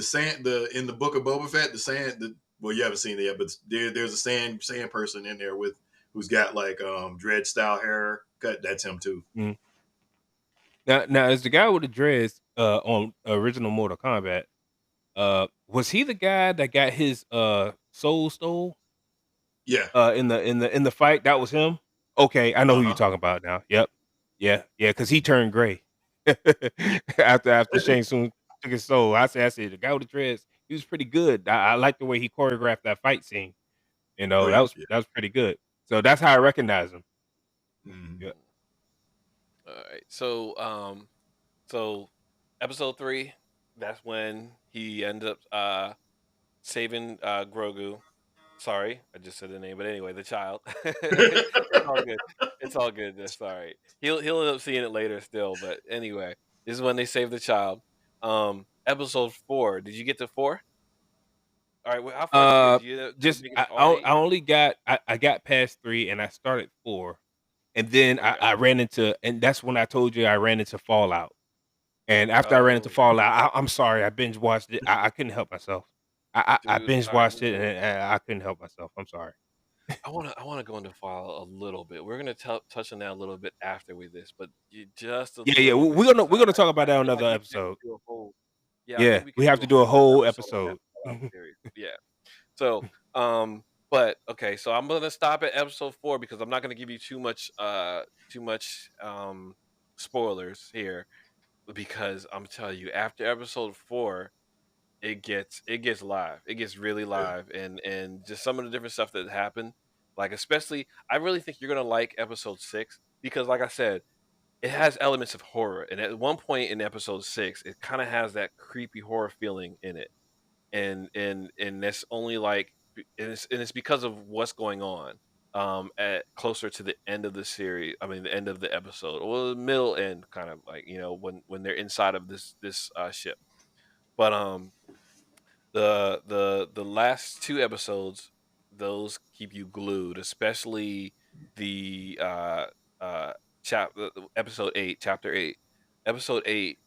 [SPEAKER 3] sand the in the book of Boba Fett the sand the well you haven't seen it yet but there's a sand person in there with who's got like dread style hair cut that's him too.
[SPEAKER 2] Mhm. Now is the guy with the dreads, on original Mortal Kombat, was he the guy that got his, soul stole,
[SPEAKER 3] Yeah.
[SPEAKER 2] in the fight? That was him? Okay, I know who you're
[SPEAKER 3] Uh-huh.
[SPEAKER 2] talking about now. Yep. Yeah, yeah, because he turned gray.
[SPEAKER 3] Yeah.
[SPEAKER 2] After Shang Tsung took his soul. I said, "The guy with the dreads, he was pretty good." I like the way he choreographed that fight scene,
[SPEAKER 3] Oh
[SPEAKER 2] that
[SPEAKER 3] yeah,
[SPEAKER 2] was
[SPEAKER 3] yeah.
[SPEAKER 2] that was pretty good. So that's how I recognize him.
[SPEAKER 3] Mhm.
[SPEAKER 2] Yeah.
[SPEAKER 1] all right, so episode 3, that's when he ended up saving Grogu. Sorry, I just said the name, but anyway, the child. It's all good. It's all good. That's all right. He'll end up seeing it later still, but anyway, this is when they save the child. Episode 4. Did you get to 4? All right. Well, how far did you get?
[SPEAKER 2] Uh,
[SPEAKER 1] Did you
[SPEAKER 2] just
[SPEAKER 1] make it to all 8?
[SPEAKER 2] I only I got past 3 and I started 4, and then
[SPEAKER 1] Okay.
[SPEAKER 2] I ran into and that's when I told you I ran into Fallout. And after I ran into
[SPEAKER 1] Oh,
[SPEAKER 2] Fallout, I'm sorry, I binge watched it. I couldn't help myself. I
[SPEAKER 1] dude.
[SPEAKER 2] binge
[SPEAKER 1] All right.
[SPEAKER 2] watched it and I couldn't help myself. I'm sorry.
[SPEAKER 1] I wanna go into file a little bit. We're gonna touch on that a little bit after with this, but just a
[SPEAKER 2] Yeah, yeah,
[SPEAKER 1] little bit because
[SPEAKER 2] we're gonna talk
[SPEAKER 1] I
[SPEAKER 2] about that on
[SPEAKER 1] feel like
[SPEAKER 2] another
[SPEAKER 1] we could
[SPEAKER 2] episode.
[SPEAKER 1] do a whole. Yeah, I
[SPEAKER 2] Yeah,
[SPEAKER 1] think we
[SPEAKER 2] we
[SPEAKER 1] could
[SPEAKER 2] have
[SPEAKER 1] do
[SPEAKER 2] to
[SPEAKER 1] a
[SPEAKER 2] do a
[SPEAKER 1] whole
[SPEAKER 2] whole
[SPEAKER 1] episode on that
[SPEAKER 2] episode.
[SPEAKER 1] Fallout series. Yeah. So, but okay, so I'm gonna stop at episode 4 because I'm not gonna give you too much spoilers here because I'm telling you after episode 4 it gets live. It gets really
[SPEAKER 3] Yeah.
[SPEAKER 1] live and just some of the different stuff that happened. Like especially I really think you're gonna like episode 6 because like I said, it has elements of horror. And at one point in episode 6, it kind of has that creepy horror feeling in it. And that's only like and it's because of what's going on at closer to the end of the series. I mean the end of the episode or the middle end kind of like, when they're inside of this ship. But the last 2 episodes, those keep you glued, especially the, uh, episode 8, chapter 8. Episode 8,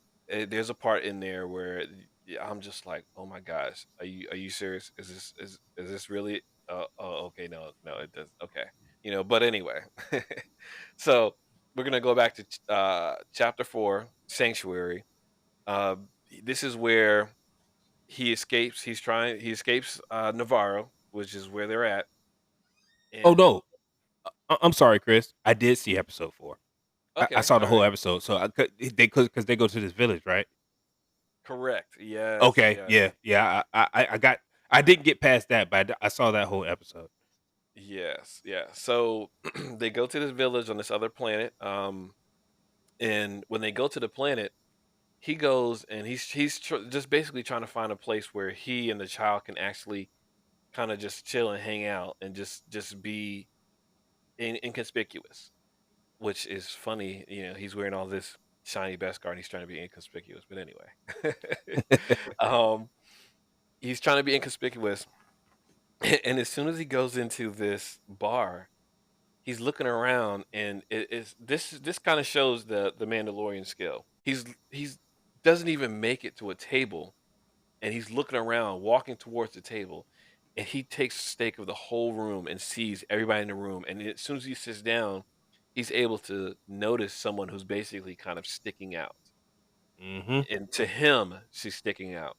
[SPEAKER 1] there's a part in there where I'm just like, "Oh my gosh, are you serious? Is this really Okay, no, no, it does. Okay, but anyway, so we're gonna go back to chapter 4, Sanctuary. Uh, this is where he escapes. He escapes Navarro, which is where they're at.
[SPEAKER 2] Oh,
[SPEAKER 1] And
[SPEAKER 2] no. I'm sorry, Chris. I did see episode 4. I
[SPEAKER 1] okay,
[SPEAKER 2] saw the
[SPEAKER 1] all
[SPEAKER 2] whole
[SPEAKER 1] right,
[SPEAKER 2] episode, so I could because they go to this village, right?
[SPEAKER 1] correct. Yes,
[SPEAKER 2] Okay,
[SPEAKER 1] yes,
[SPEAKER 2] yeah, yeah. I didn't get past that, but I saw that whole episode.
[SPEAKER 1] yes, yeah. So they go to this village on this other planet. And when they go to the planet, he goes and just basically trying to find a place where he and the child can actually kind of just chill and hang out and just be inconspicuous, which is funny. He's wearing all this shiny Beskar and he's trying to be inconspicuous. But anyway, um, he's trying to be inconspicuous, and as soon as he goes into this bar, he's looking around, and this kind of shows the Mandalorian skill. He's doesn't even make it to a table, and he's looking around, walking towards the table, and he takes stock of the whole room and sees everybody in the room. And as soon as he sits down, he's able to notice someone who's basically kind of sticking out.
[SPEAKER 2] Mhm,
[SPEAKER 1] And to him, she's sticking out,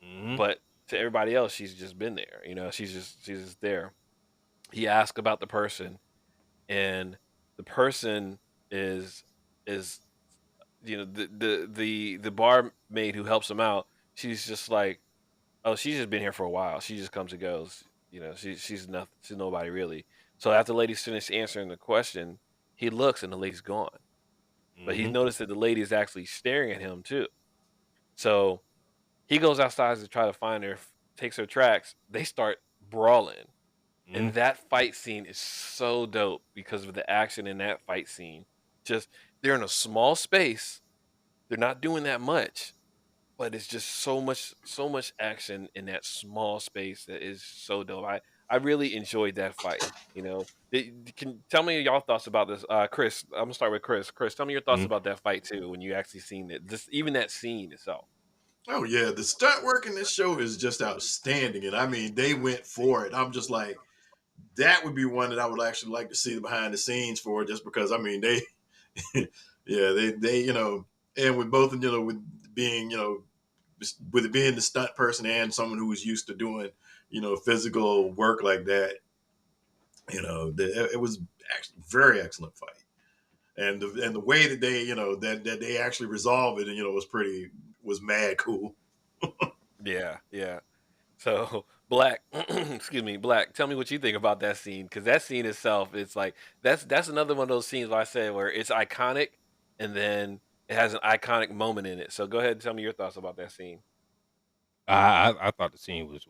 [SPEAKER 2] mhm,
[SPEAKER 1] but to everybody else, she's just been there. She's just there. He asked about the person, and the person is is the barmaid who helps him out. She's just like, oh, she's just been here for a while. She just comes and goes. She's nothing. She's nobody really. So after the lady's finished answering the question, he looks and the lady's gone. But he
[SPEAKER 2] mhm,
[SPEAKER 1] noticed that the lady is actually staring at him too. So he goes outside to try to find her. Takes her tracks. They start brawling, and
[SPEAKER 2] mhm,
[SPEAKER 1] that fight scene is so dope because of the action in that fight scene. Just they're in a small space. They're not doing that much, but it's just so much action in that small space that is so dope. I really enjoyed that fight. Can tell me y'all thoughts about this, Chris. I'm gonna start with Chris. Chris, tell me your thoughts
[SPEAKER 2] mhm.
[SPEAKER 1] about that fight too when you actually seen it. Just even that scene itself.
[SPEAKER 3] Oh yeah, the stunt work in this show is just outstanding, and I mean they went for it. I'm just like that would be one that I would actually like to see the behind the scenes for, just because I mean they, yeah, they and with both with being with it being the stunt person and someone who was used to doing physical work like that, it was actually very excellent fight. And the way that they that they actually resolve it, and was mad cool.
[SPEAKER 1] Yeah, yeah. So Black, excuse me, Black. Tell me what you think about that scene, because that scene itself, it's like that's another one of those scenes where I said where it's iconic, and then it has an iconic moment in it. So go ahead and tell me your thoughts about that scene.
[SPEAKER 2] I thought the scene was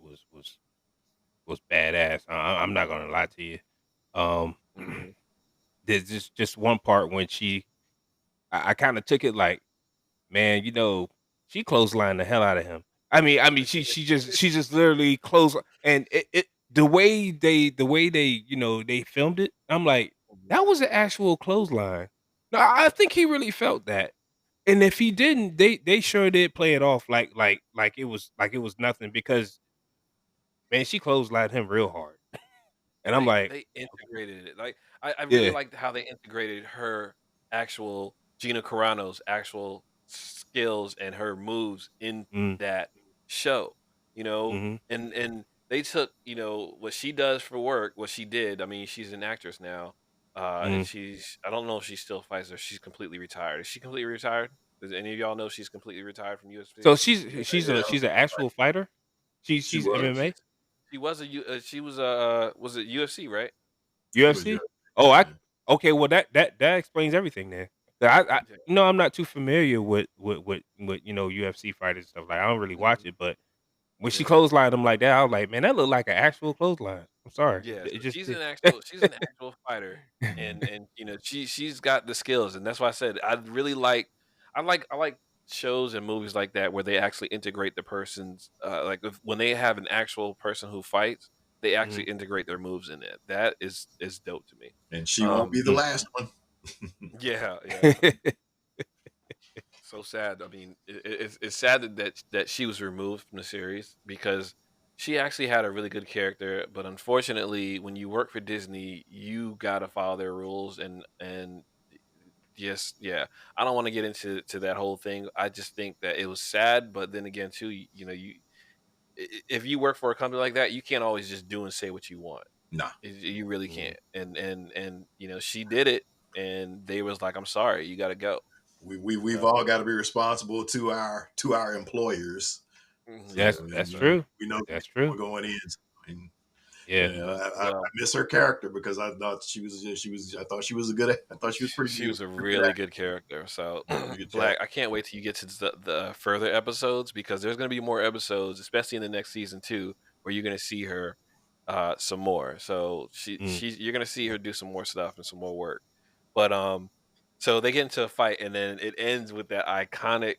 [SPEAKER 2] badass. I'm not gonna lie to you. Um,
[SPEAKER 1] Hmm.
[SPEAKER 2] there's just one part when I kind of took it like, man, she clotheslined the hell out of him. I mean, she just literally close, and it the way they they filmed it. I'm like,
[SPEAKER 1] Mhm.
[SPEAKER 2] that was an actual clothesline. No, I think he really felt that. And if he didn't, they sure did play it off like it was nothing, because man, she clotheslined him real hard. And I'm like,
[SPEAKER 1] They integrated it. Like I really
[SPEAKER 2] yeah,
[SPEAKER 1] liked how they integrated her actual Gina Carano's actual skills and her moves in
[SPEAKER 2] mm,
[SPEAKER 1] that show, you know,
[SPEAKER 2] mhm,
[SPEAKER 1] and they took, what she does for work, what she did. I mean, she's an actress now. And
[SPEAKER 2] mhm.
[SPEAKER 1] I don't know if she still fights or she's completely retired. Is she completely retired? Does any of y'all know she's completely retired from UFC?
[SPEAKER 2] So she's an actual fighter.
[SPEAKER 3] She
[SPEAKER 2] She's
[SPEAKER 3] was.
[SPEAKER 2] MMA,
[SPEAKER 1] She was she was it UFC, right?
[SPEAKER 3] It was
[SPEAKER 2] UFC.
[SPEAKER 3] good.
[SPEAKER 2] Oh, I
[SPEAKER 3] Yeah.
[SPEAKER 2] okay. Well, that explains everything then. I
[SPEAKER 1] Yeah.
[SPEAKER 2] I'm not too familiar with UFC fighters and stuff. Like, I don't really watch
[SPEAKER 1] Mhm.
[SPEAKER 2] it, but when she
[SPEAKER 1] Yeah.
[SPEAKER 2] clotheslined him like that, I was like, man, that looked like an actual clothesline. I'm sorry,
[SPEAKER 1] Yeah,
[SPEAKER 2] it
[SPEAKER 1] so
[SPEAKER 2] just did.
[SPEAKER 1] she's an actual fighter, and she's got the skills, and that's why I said I like shows and movies like that where they actually integrate the person's like when they have an actual person who fights, they actually
[SPEAKER 2] Mhm.
[SPEAKER 1] integrate their moves in it. That is dope to me.
[SPEAKER 3] And she won't
[SPEAKER 1] Um
[SPEAKER 3] be the
[SPEAKER 2] Mm.
[SPEAKER 3] last one.
[SPEAKER 1] yeah, yeah. So sad. I mean, it's sad that she was removed from the series because She actually had a really good character, but unfortunately, when you work for Disney, you gotta follow their rules and yes, yeah. I don't want to get into that whole thing. I just think that it was sad, but then again, too, you know, if you work for a company like that, you can't always just do and say what you want.
[SPEAKER 3] Nah,
[SPEAKER 1] You really
[SPEAKER 2] Mhm.
[SPEAKER 1] can't. And you know, she did it, and they was like, "I'm sorry, you got to go."
[SPEAKER 3] we've
[SPEAKER 1] So
[SPEAKER 3] all got to be responsible to our employers. So
[SPEAKER 1] yeah,
[SPEAKER 2] That's
[SPEAKER 3] and
[SPEAKER 1] so
[SPEAKER 2] true.
[SPEAKER 3] we know
[SPEAKER 2] That's
[SPEAKER 3] we're
[SPEAKER 2] true.
[SPEAKER 3] going in. So, and
[SPEAKER 2] Yeah.
[SPEAKER 3] yeah, I
[SPEAKER 1] well,
[SPEAKER 3] miss her character because I thought she was a good I thought she was pretty
[SPEAKER 1] she
[SPEAKER 3] good,
[SPEAKER 1] was a
[SPEAKER 3] pretty good
[SPEAKER 1] really
[SPEAKER 3] actor.
[SPEAKER 1] good character. So
[SPEAKER 3] Really good job.
[SPEAKER 1] Black, I can't wait till you get to the further episodes because there's going to be more episodes, especially in the next season too, where you're going to see her some more. So
[SPEAKER 2] Mm.
[SPEAKER 1] you're going to see her do some more stuff and some more work. But so they get into a fight and then it ends with that iconic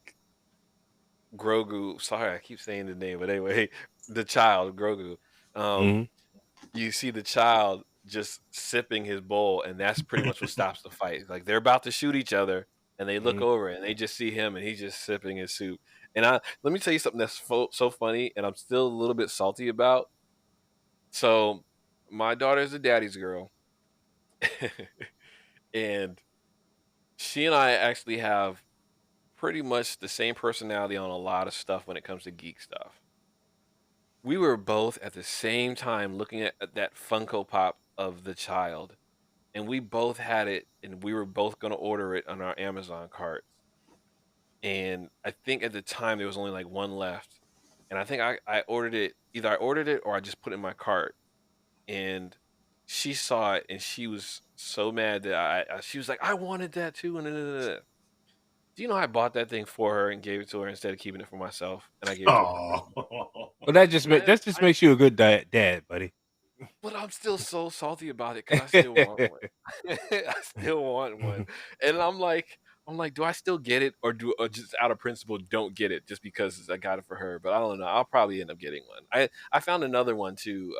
[SPEAKER 1] Grogu. Sorry, I keep saying the name, but anyway, the child Grogu. Um,
[SPEAKER 2] Mhm.
[SPEAKER 1] you see the child just sipping his bowl, and that's pretty much what stops the fight. Like they're about to shoot each other, and they look
[SPEAKER 2] Mhm.
[SPEAKER 1] over and they just see him, and he's just sipping his soup. And let me tell you something that's so funny, and I'm still a little bit salty about. So, my daughter's a daddy's girl, and she and I actually have pretty much the same personality on a lot of stuff when it comes to geek stuff. We were both at the same time looking at that Funko Pop of the child, and we both had it, and we were both gonna order it on our Amazon carts. And I think at the time there was only like one left, and I think I ordered it. Either I ordered it or I just put it in my cart. And she saw it, and she was so mad that she was like, "I wanted that too." And do you know I bought that thing for her and gave it to her instead of keeping it for myself, and I gave it to her for Christmas.
[SPEAKER 3] Oh,
[SPEAKER 2] Well, that just
[SPEAKER 1] I
[SPEAKER 2] makes you a good dad, buddy.
[SPEAKER 1] But I'm still so salty about it because I still want one. I still want one, and I'm like, do I still get it or just out of principle don't get it just because I got it for her? But I don't know. I'll probably end up getting one. I found another one too,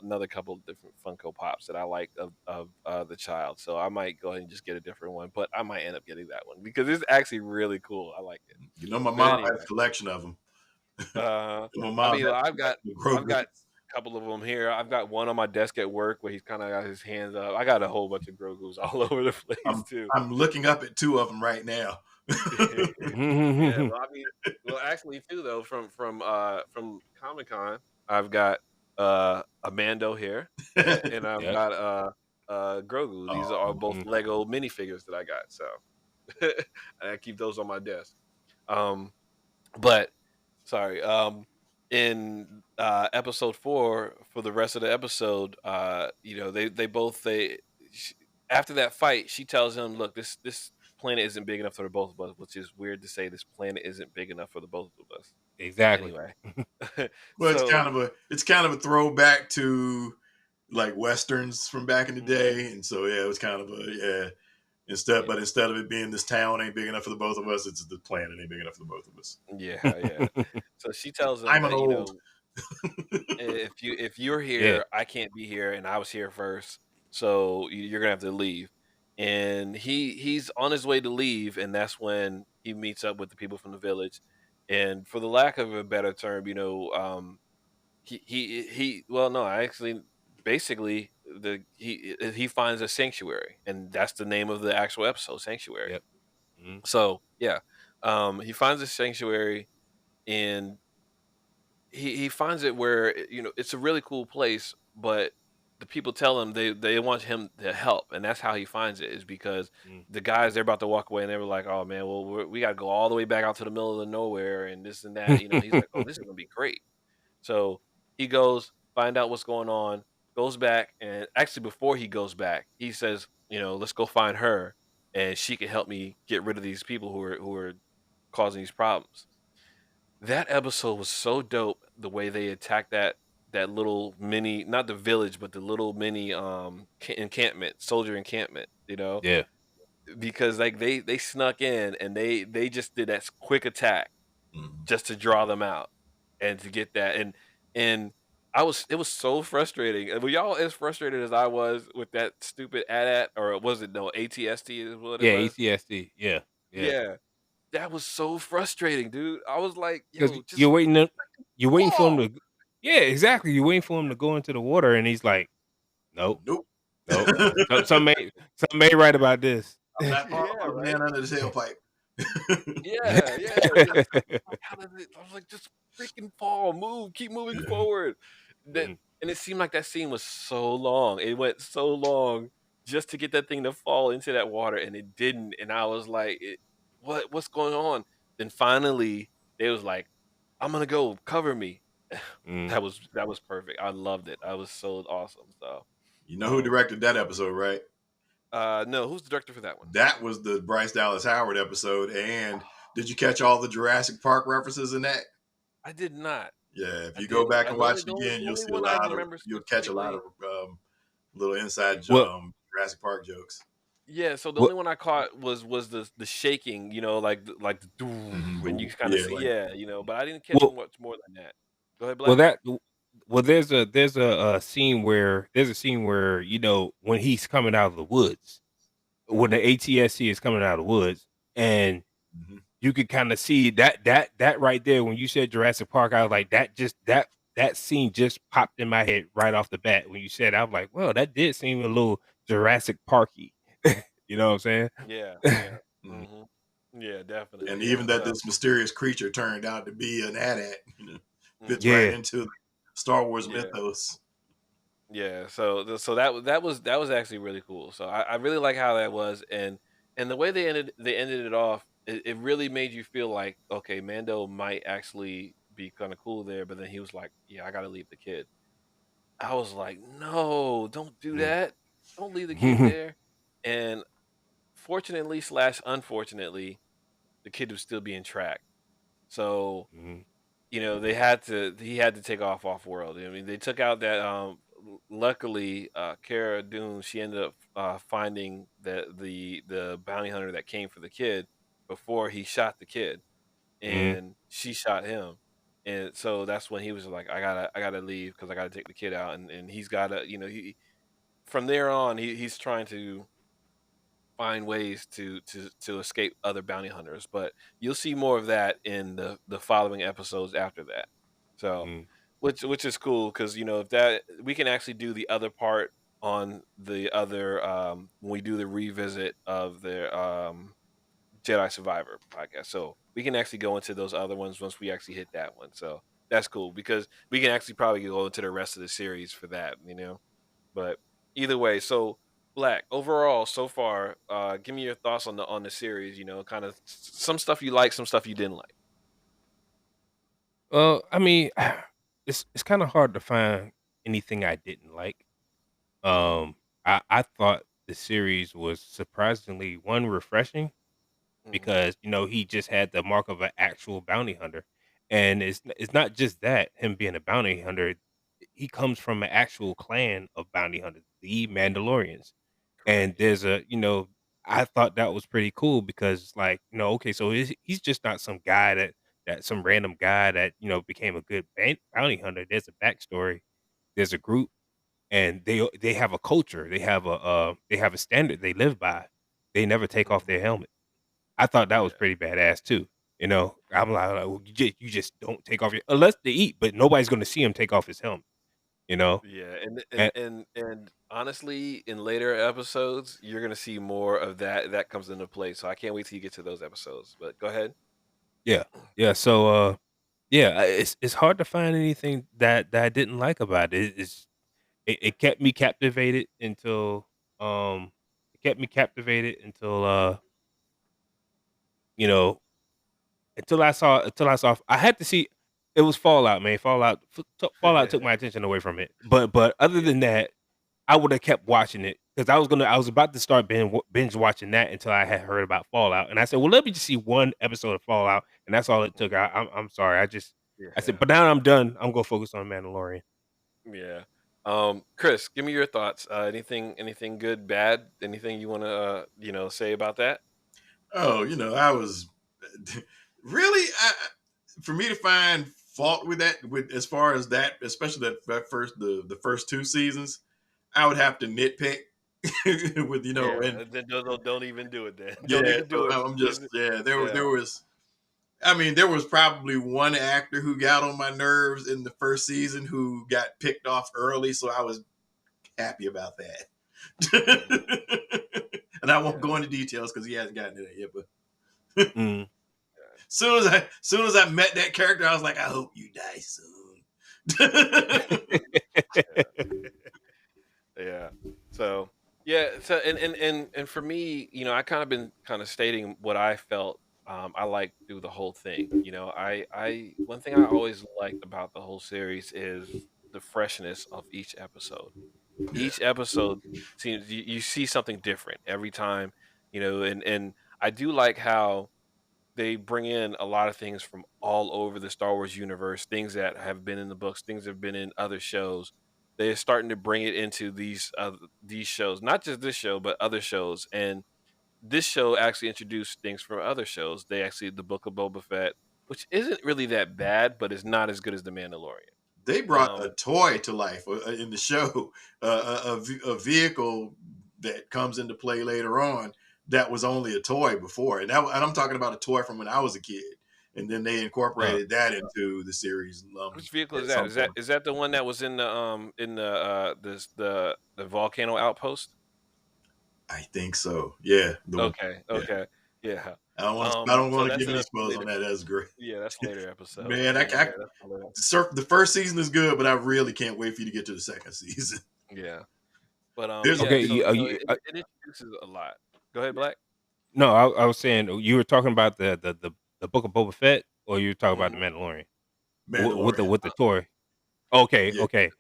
[SPEAKER 1] another couple of different Funko Pops that I like of the child, so I might go ahead and just get a different one. But I might end up getting that one because it's actually really cool. I like it.
[SPEAKER 3] you know, my
[SPEAKER 1] But
[SPEAKER 3] mom has
[SPEAKER 1] anyway.
[SPEAKER 3] a collection of them. My
[SPEAKER 1] I
[SPEAKER 3] mom
[SPEAKER 1] mean,
[SPEAKER 3] has
[SPEAKER 1] I've
[SPEAKER 3] a
[SPEAKER 1] got
[SPEAKER 3] collection of
[SPEAKER 1] I've
[SPEAKER 3] Grogu.
[SPEAKER 1] got a couple of them here. I've got one on my desk at work where he's kinda got his hands up. I got a whole bunch of Grogu's all over the place
[SPEAKER 3] I'm
[SPEAKER 1] too.
[SPEAKER 3] I'm looking up at two of them right now.
[SPEAKER 1] Yeah, well, I mean, well, actually too though, from Comic-Con, I've got, a Mando here, and I've
[SPEAKER 2] Yep.
[SPEAKER 1] got, Grogu. These are
[SPEAKER 3] Oh,
[SPEAKER 1] both
[SPEAKER 2] Mhm.
[SPEAKER 1] Lego minifigures that I got, so I keep those on my desk. Um But sorry, in episode 4, for the rest of the episode, you know, they both sh after that fight, she tells him, "Look, this planet isn't big enough for the both of us," which is weird to say this planet isn't big enough for the both of us.
[SPEAKER 2] Exactly.
[SPEAKER 1] Anyway,
[SPEAKER 3] well,
[SPEAKER 1] so
[SPEAKER 3] it's kind of a throwback to like westerns from back in the
[SPEAKER 1] mhm,
[SPEAKER 3] day, and so yeah, it was kind of a yeah.
[SPEAKER 1] yeah,
[SPEAKER 3] Instead of it being this town ain't big enough for the both of us, it's the planet ain't big enough for the both of us.
[SPEAKER 1] yeah, yeah. So she tells him
[SPEAKER 3] I'm an
[SPEAKER 1] that, you
[SPEAKER 3] old.
[SPEAKER 1] know, if you're
[SPEAKER 2] Yeah.
[SPEAKER 1] here, I can't be here, and I was here first, so you're gonna have to leave. And he's on his way to leave, and that's when he meets up with the people from the village. And for the lack of a better term, you know, well, no, actually, basically, he finds a sanctuary, and that's the name of the actual episode, Sanctuary.
[SPEAKER 2] Yep. Mhm.
[SPEAKER 1] So yeah, he finds a sanctuary, and he finds it where you know it's a really cool place, but the people tell him they want him to help, and that's how he finds it is because
[SPEAKER 2] Mm.
[SPEAKER 1] the guys they're about to walk away, and they were like, "Oh man, well we got to go all the way back out to the middle of the nowhere and this and that." You know, he's like, "Oh, this is gonna be great." So he goes find out what's going on, goes back, and actually before he goes back, he says, "You know, let's go find her, and she can help me get rid of these people who are causing these problems." That episode was so dope, the way they attacked that little mini, not the village, but the little mini, encampment, soldier encampment, you know?
[SPEAKER 2] Yeah.
[SPEAKER 1] Because, like, they snuck in and they just did that quick attack
[SPEAKER 3] Mhm.
[SPEAKER 1] just to draw them out and to get that, and it was so frustrating. Were y'all as frustrated as I was with that stupid AT-AT, or was it no, ATST is what it
[SPEAKER 2] Yeah,
[SPEAKER 1] was?
[SPEAKER 2] ATSD. Yeah. Yeah.
[SPEAKER 1] Yeah. That was so frustrating, dude. I was like,
[SPEAKER 2] 'Cause
[SPEAKER 1] "Yo, just
[SPEAKER 2] you're waiting for 'em
[SPEAKER 1] wall."
[SPEAKER 2] to Yeah, exactly. You're waiting for him to go into the water, and he's like, "Nope,
[SPEAKER 3] Nope.
[SPEAKER 2] nope." Some may write about this.
[SPEAKER 3] I'm not
[SPEAKER 1] Yeah,
[SPEAKER 3] following the man
[SPEAKER 1] right?
[SPEAKER 3] under the tailpipe.
[SPEAKER 1] Yeah, yeah. Just like, how does it? I was like, just freaking fall, move, keep moving forward. That
[SPEAKER 2] Mhm,
[SPEAKER 1] and it seemed like that scene was so long. It went so long just to get that thing to fall into that water, and it didn't. And I was like, what's going on? Then finally, they was like, I'm gonna go cover me.
[SPEAKER 2] mhm.
[SPEAKER 1] That was perfect. I loved it. I was so awesome. So,
[SPEAKER 3] You know who
[SPEAKER 1] um,
[SPEAKER 3] directed that episode, right?
[SPEAKER 1] no, who's the director for that one?
[SPEAKER 3] That was the Bryce Dallas Howard episode. And did you catch all the Jurassic Park references in that?
[SPEAKER 1] I did not.
[SPEAKER 3] Yeah, if
[SPEAKER 1] I
[SPEAKER 3] you go
[SPEAKER 1] didn't.
[SPEAKER 3] back and watch it
[SPEAKER 1] The only
[SPEAKER 3] again,
[SPEAKER 1] the
[SPEAKER 3] you'll
[SPEAKER 1] only
[SPEAKER 3] see a
[SPEAKER 1] one I
[SPEAKER 3] lot of,
[SPEAKER 1] remember
[SPEAKER 3] you'll catch a lot of
[SPEAKER 1] specifically.
[SPEAKER 3] little inside
[SPEAKER 2] Well,
[SPEAKER 3] Jurassic Park jokes.
[SPEAKER 1] Yeah, so the
[SPEAKER 2] well,
[SPEAKER 1] only one I caught was the shaking, like the doo, and you kind of
[SPEAKER 3] Yeah,
[SPEAKER 1] see,
[SPEAKER 3] like
[SPEAKER 1] yeah, but I didn't catch
[SPEAKER 2] well,
[SPEAKER 1] much more than that. Go ahead,
[SPEAKER 2] well.
[SPEAKER 1] Black.
[SPEAKER 2] That well, there's a scene where when he's coming out of the woods, when the
[SPEAKER 1] Mhm.
[SPEAKER 2] ATSC is coming out of the woods, and
[SPEAKER 3] mhm.
[SPEAKER 2] you could kind of see that right there. When you said Jurassic Park, I was like, that scene just popped in my head right off the bat. When you said, I was like, well, that did seem a little Jurassic Parky. You know what I'm saying?
[SPEAKER 1] Yeah, yeah.
[SPEAKER 3] Mhm.
[SPEAKER 1] Mhm. Yeah,
[SPEAKER 3] And
[SPEAKER 1] definitely.
[SPEAKER 3] even
[SPEAKER 1] Yeah.
[SPEAKER 3] that
[SPEAKER 1] So,
[SPEAKER 3] this mysterious creature turned out to be an AT-AT, fits
[SPEAKER 1] mhm.
[SPEAKER 3] right
[SPEAKER 2] Yeah.
[SPEAKER 3] into the Star Wars
[SPEAKER 1] Yeah.
[SPEAKER 3] mythos.
[SPEAKER 1] Yeah, so that was actually really cool. So I really like how that was, and the way they ended it off, it really made you feel like, okay, Mando might actually be kind of cool there, but then he was like, yeah, I got to leave the kid. I was like, no, don't do
[SPEAKER 2] Mhm.
[SPEAKER 1] that. Don't leave the kid there. And fortunately slash unfortunately, the kid was still being tracked. So
[SPEAKER 2] Mhm.
[SPEAKER 1] he had to take off world. I mean, they took out that luckily Cara Dune, she ended up finding the bounty hunter that came for the kid before he shot the kid,
[SPEAKER 2] Mhm.
[SPEAKER 1] and she shot him. And so that's when he was like, I gotta leave because I gotta take the kid out, and he's gotta, he from there on, he's trying to find ways to escape other bounty hunters, but you'll see more of that in the following episodes after that. So,
[SPEAKER 2] Mhm.
[SPEAKER 1] which is cool because if that we can actually do the other part on the other when we do the revisit of the Jedi Survivor podcast. So we can actually go into those other ones once we actually hit that one. So that's cool because we can actually probably go into the rest of the series for that. But either way, so Black, overall so far, give me your thoughts on the series, kind of some stuff you like, some stuff you didn't like.
[SPEAKER 2] Well, I mean, it's kind of hard to find anything I didn't like.
[SPEAKER 1] Mhm.
[SPEAKER 2] Um, I thought the series was surprisingly refreshing
[SPEAKER 1] Mhm.
[SPEAKER 2] because he just had the mark of an actual bounty hunter, and it's not just that him being a bounty hunter, he comes from an actual clan of bounty hunters, the Mandalorians,
[SPEAKER 1] Correct,
[SPEAKER 2] and
[SPEAKER 1] yeah.
[SPEAKER 2] there's I thought that was pretty cool because it's like okay, so he's just not some guy that some random guy that became a good bounty hunter. There's a backstory, there's a group, and they have a culture, they have a standard they live by. They never take off their
[SPEAKER 1] Mhm.
[SPEAKER 2] helmet. I thought that was
[SPEAKER 1] Yeah.
[SPEAKER 2] pretty badass too. I'm like, well, you just don't take off your unless they eat, but nobody's gonna see him take off his helmet, you know?
[SPEAKER 1] Yeah, and
[SPEAKER 2] And
[SPEAKER 1] and and honestly, in later episodes, you're gonna see more of that comes into play. So I can't wait till you get to those episodes. But go ahead.
[SPEAKER 2] yeah. Yeah, so, yeah, it's hard to find anything that I didn't like about it. It kept me captivated until, um you know, until I saw I had to see it was Fallout, man. Fallout took my attention away from it. But other
[SPEAKER 1] Yeah.
[SPEAKER 2] than that, I would have kept watching it because I was about to start binge watching that until I had heard about Fallout, and I said, "Well, let me just see one episode of Fallout," and that's all it took. I'm sorry, I said,
[SPEAKER 1] Yeah.
[SPEAKER 2] "But now I'm done. I'm gonna focus on Mandalorian."
[SPEAKER 1] Yeah. Chris, give me your thoughts. Anything good, bad, anything you want to say about that?
[SPEAKER 3] Oh, I was really for me to find fault with that, with as far as that, especially that first the first two seasons, I would have to nitpick with
[SPEAKER 1] Yeah,
[SPEAKER 3] and
[SPEAKER 1] then don't even do it then. Don't
[SPEAKER 3] yeah.
[SPEAKER 1] even
[SPEAKER 3] So
[SPEAKER 1] do it.
[SPEAKER 3] I'm just, yeah. There
[SPEAKER 1] Yeah.
[SPEAKER 3] was I mean, there was probably one actor who got on my nerves in the first season who got picked off early, so I was happy about
[SPEAKER 1] Mhm.
[SPEAKER 3] that. And I won't
[SPEAKER 1] Yeah.
[SPEAKER 3] go into details because he hasn't gotten to that yet. But
[SPEAKER 2] Mm.
[SPEAKER 3] soon as I met that character, I was like, I hope you die soon.
[SPEAKER 1] Yeah. So yeah. So and for me, I kind of been kind of stating what I felt. I liked through the whole thing. I one thing I always liked about the whole series is the freshness of each episode.
[SPEAKER 3] Yeah,
[SPEAKER 1] Each episode seems you see something different every time. And I do like how they bring in a lot of things from all over the Star Wars universe, things that have been in the books, things that have been in other shows. They're starting to bring it into these shows, not just this show, but other shows. And this show actually introduced things from other shows. They actually the Book of Boba Fett, which isn't really that bad, but it's not as good as the Mandalorian.
[SPEAKER 3] they brought a
[SPEAKER 1] Um,
[SPEAKER 3] toy to life in the show, a vehicle that comes into play later on that was only a toy before, and I'm talking about a toy from when I was a kid, and then they
[SPEAKER 2] uh,
[SPEAKER 3] incorporated that into the series
[SPEAKER 1] which vehicle is
[SPEAKER 3] at
[SPEAKER 1] that?
[SPEAKER 3] some
[SPEAKER 1] Is that
[SPEAKER 3] point.
[SPEAKER 1] is that the one that was in the volcano outpost?
[SPEAKER 3] I think so. Yeah, the one.
[SPEAKER 1] Okay,
[SPEAKER 3] Yeah,
[SPEAKER 1] okay, yeah.
[SPEAKER 3] I don't
[SPEAKER 1] So
[SPEAKER 3] want to
[SPEAKER 1] that's
[SPEAKER 3] give
[SPEAKER 1] in
[SPEAKER 3] any
[SPEAKER 1] a
[SPEAKER 3] spoilers on
[SPEAKER 1] later.
[SPEAKER 3] that. That's great.
[SPEAKER 1] Yeah, that's a later episode.
[SPEAKER 3] Man,
[SPEAKER 1] Yeah, that's a later.
[SPEAKER 3] the first season is good, but I really can't wait for you to get to the second season.
[SPEAKER 1] Yeah, but
[SPEAKER 3] There's
[SPEAKER 1] yeah.
[SPEAKER 2] okay,
[SPEAKER 1] So
[SPEAKER 2] you,
[SPEAKER 1] it introduces a lot. Go ahead, Black.
[SPEAKER 2] no, I was saying you were talking about the Book of Boba Fett, or you were talking about the
[SPEAKER 3] Mhm.
[SPEAKER 2] Mandalorian with
[SPEAKER 3] Mandalorian.
[SPEAKER 2] the toy. Okay,
[SPEAKER 3] Yeah,
[SPEAKER 2] okay,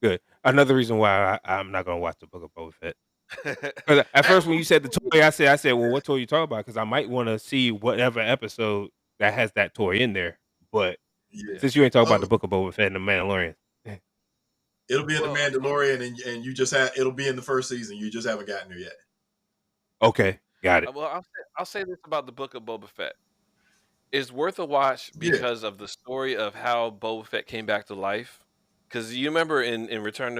[SPEAKER 2] good. Another reason why I'm not gonna watch the Book of Boba Fett. 'Cause at
[SPEAKER 3] I,
[SPEAKER 2] first when you said the toy, I said, "Well, what toy you talking about?" Because I might want to see whatever episode that has that toy in there. But
[SPEAKER 3] yeah.
[SPEAKER 2] since you ain't talking about
[SPEAKER 3] Oh,
[SPEAKER 2] the Book of Boba Fett and the Mandalorian,
[SPEAKER 3] it'll be in the
[SPEAKER 1] Well,
[SPEAKER 3] Mandalorian, and you just have it'll be in the first season. You just haven't gotten there yet.
[SPEAKER 2] okay, got it.
[SPEAKER 1] I'll say this about the Book of Boba Fett. It's worth a watch
[SPEAKER 3] Yeah.
[SPEAKER 1] because of the story of how Boba Fett came back to life. Because you remember in
[SPEAKER 3] Mhm.
[SPEAKER 1] Return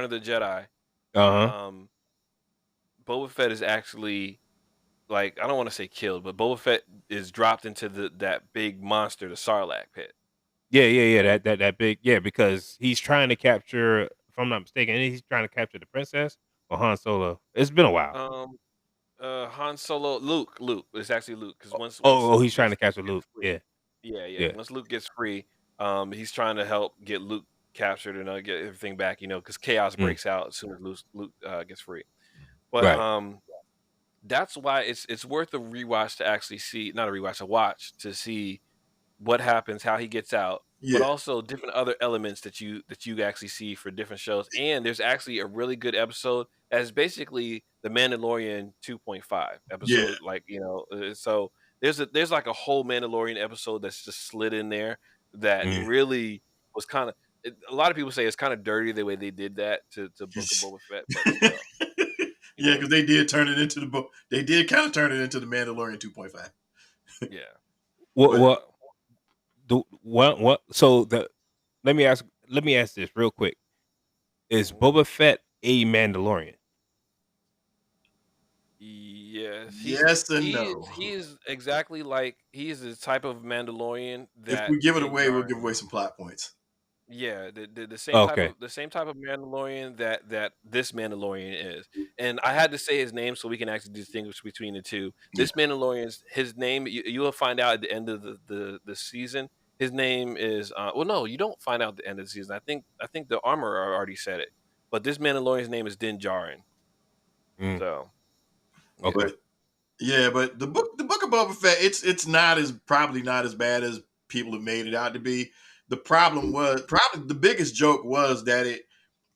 [SPEAKER 1] of the Jedi,
[SPEAKER 2] Uh huh.
[SPEAKER 1] um, Boba Fett is actually like I don't want to say killed, but Boba Fett is dropped into that big monster, the Sarlacc pit.
[SPEAKER 2] Yeah, yeah, yeah.
[SPEAKER 1] And
[SPEAKER 2] That big, yeah, because he's trying to capture. If I'm not mistaken, he's trying to capture the princess or Han Solo. It's been a while.
[SPEAKER 1] um Han Solo, Luke. It's actually Luke because once
[SPEAKER 2] Oh,
[SPEAKER 1] Luke
[SPEAKER 2] he's trying to capture
[SPEAKER 1] gets
[SPEAKER 2] Luke.
[SPEAKER 1] free,
[SPEAKER 2] Yeah,
[SPEAKER 1] yeah.
[SPEAKER 2] yeah.
[SPEAKER 1] Once Luke gets free, he's trying to help get Luke captured and get everything back. Because chaos
[SPEAKER 2] Mm,
[SPEAKER 1] breaks out as soon as Luke gets free. But
[SPEAKER 2] right.
[SPEAKER 1] that's why it's worth a rewatch to actually see, not a rewatch, a watch to see what happens, how he gets out, but
[SPEAKER 3] Yeah.
[SPEAKER 1] also different other elements that you actually see for different shows. And there's actually a really good episode that's basically the Mandalorian 2.5
[SPEAKER 3] Yeah.
[SPEAKER 1] episode. Like so there's like a whole Mandalorian episode that's just slid in there that
[SPEAKER 2] Mm.
[SPEAKER 1] really was kind of. A lot of people say it's kind of dirty the way they did that to Book of Boba Fett, but still, you
[SPEAKER 3] Yeah,
[SPEAKER 1] know,
[SPEAKER 3] because they did turn it into the book. They did kind of turn it into the Mandalorian 2.5.
[SPEAKER 1] yeah.
[SPEAKER 2] What?
[SPEAKER 3] But
[SPEAKER 2] What? Do what? What? So the let me ask this real quick. Is
[SPEAKER 1] Mhm.
[SPEAKER 2] Boba Fett a Mandalorian?
[SPEAKER 1] Yes, he's
[SPEAKER 3] yes and
[SPEAKER 1] he
[SPEAKER 3] no.
[SPEAKER 1] he is exactly like he's the type of Mandalorian
[SPEAKER 3] If
[SPEAKER 1] that
[SPEAKER 3] we give it
[SPEAKER 1] Din
[SPEAKER 3] away, we'll
[SPEAKER 1] Djarin.
[SPEAKER 3] give away some plot points.
[SPEAKER 1] Yeah, the same type
[SPEAKER 2] Okay.
[SPEAKER 1] of Mandalorian that this Mandalorian is. And I had to say his name so we can actually distinguish between the two.
[SPEAKER 3] Yeah.
[SPEAKER 1] This Mandalorian's his name you will find out at the end of the season. His name is well no, you don't find out at the end of the season. I think the armorer already said it. But this Mandalorian's name is Din Djarin.
[SPEAKER 2] Mm,
[SPEAKER 1] So, yeah.
[SPEAKER 2] okay.
[SPEAKER 3] But yeah, but the book of Boba Fett, it's not as probably not as bad as people have made it out to be. The problem was probably the biggest joke was that it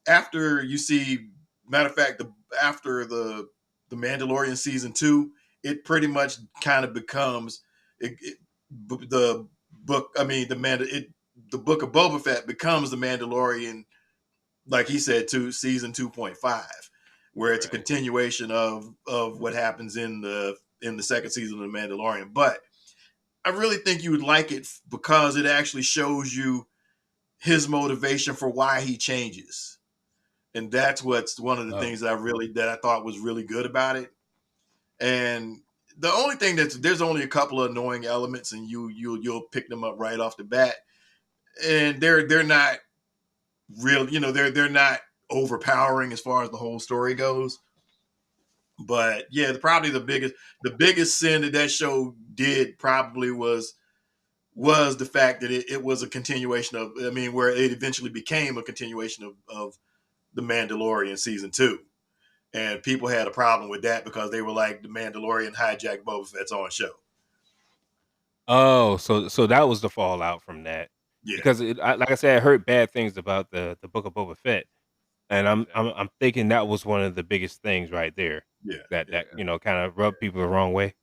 [SPEAKER 3] after you see matter of fact after the Mandalorian season 2, it pretty much kind of becomes the book. I mean the book of Boba Fett becomes the Mandalorian, like he said, to season 2.5, where it's a
[SPEAKER 1] Right.
[SPEAKER 3] continuation of what happens in the second season of the Mandalorian. But I really think you would like it because it actually shows you his motivation for why he changes, and that's what's one of the
[SPEAKER 2] Oh,
[SPEAKER 3] things that I thought was really good about it. And the only thing there's only a couple of annoying elements, and you'll pick them up right off the bat, and they're not real. They're not overpowering as far as the whole story goes. But yeah, probably the biggest sin that show did probably was the fact that it was a continuation of, I mean, where it eventually became a continuation of the Mandalorian season 2. And people had a problem with that because they were like, the Mandalorian hijacked Boba Fett's own show.
[SPEAKER 2] Oh, so that was the fallout from that.
[SPEAKER 3] Yeah,
[SPEAKER 2] Because like I said, I heard bad things about the Book of Boba Fett, and I'm
[SPEAKER 1] Yeah,
[SPEAKER 2] I'm I'm thinking that was one of the biggest things right there
[SPEAKER 3] yeah,
[SPEAKER 2] that
[SPEAKER 1] yeah,
[SPEAKER 2] kind of rubbed people the wrong way.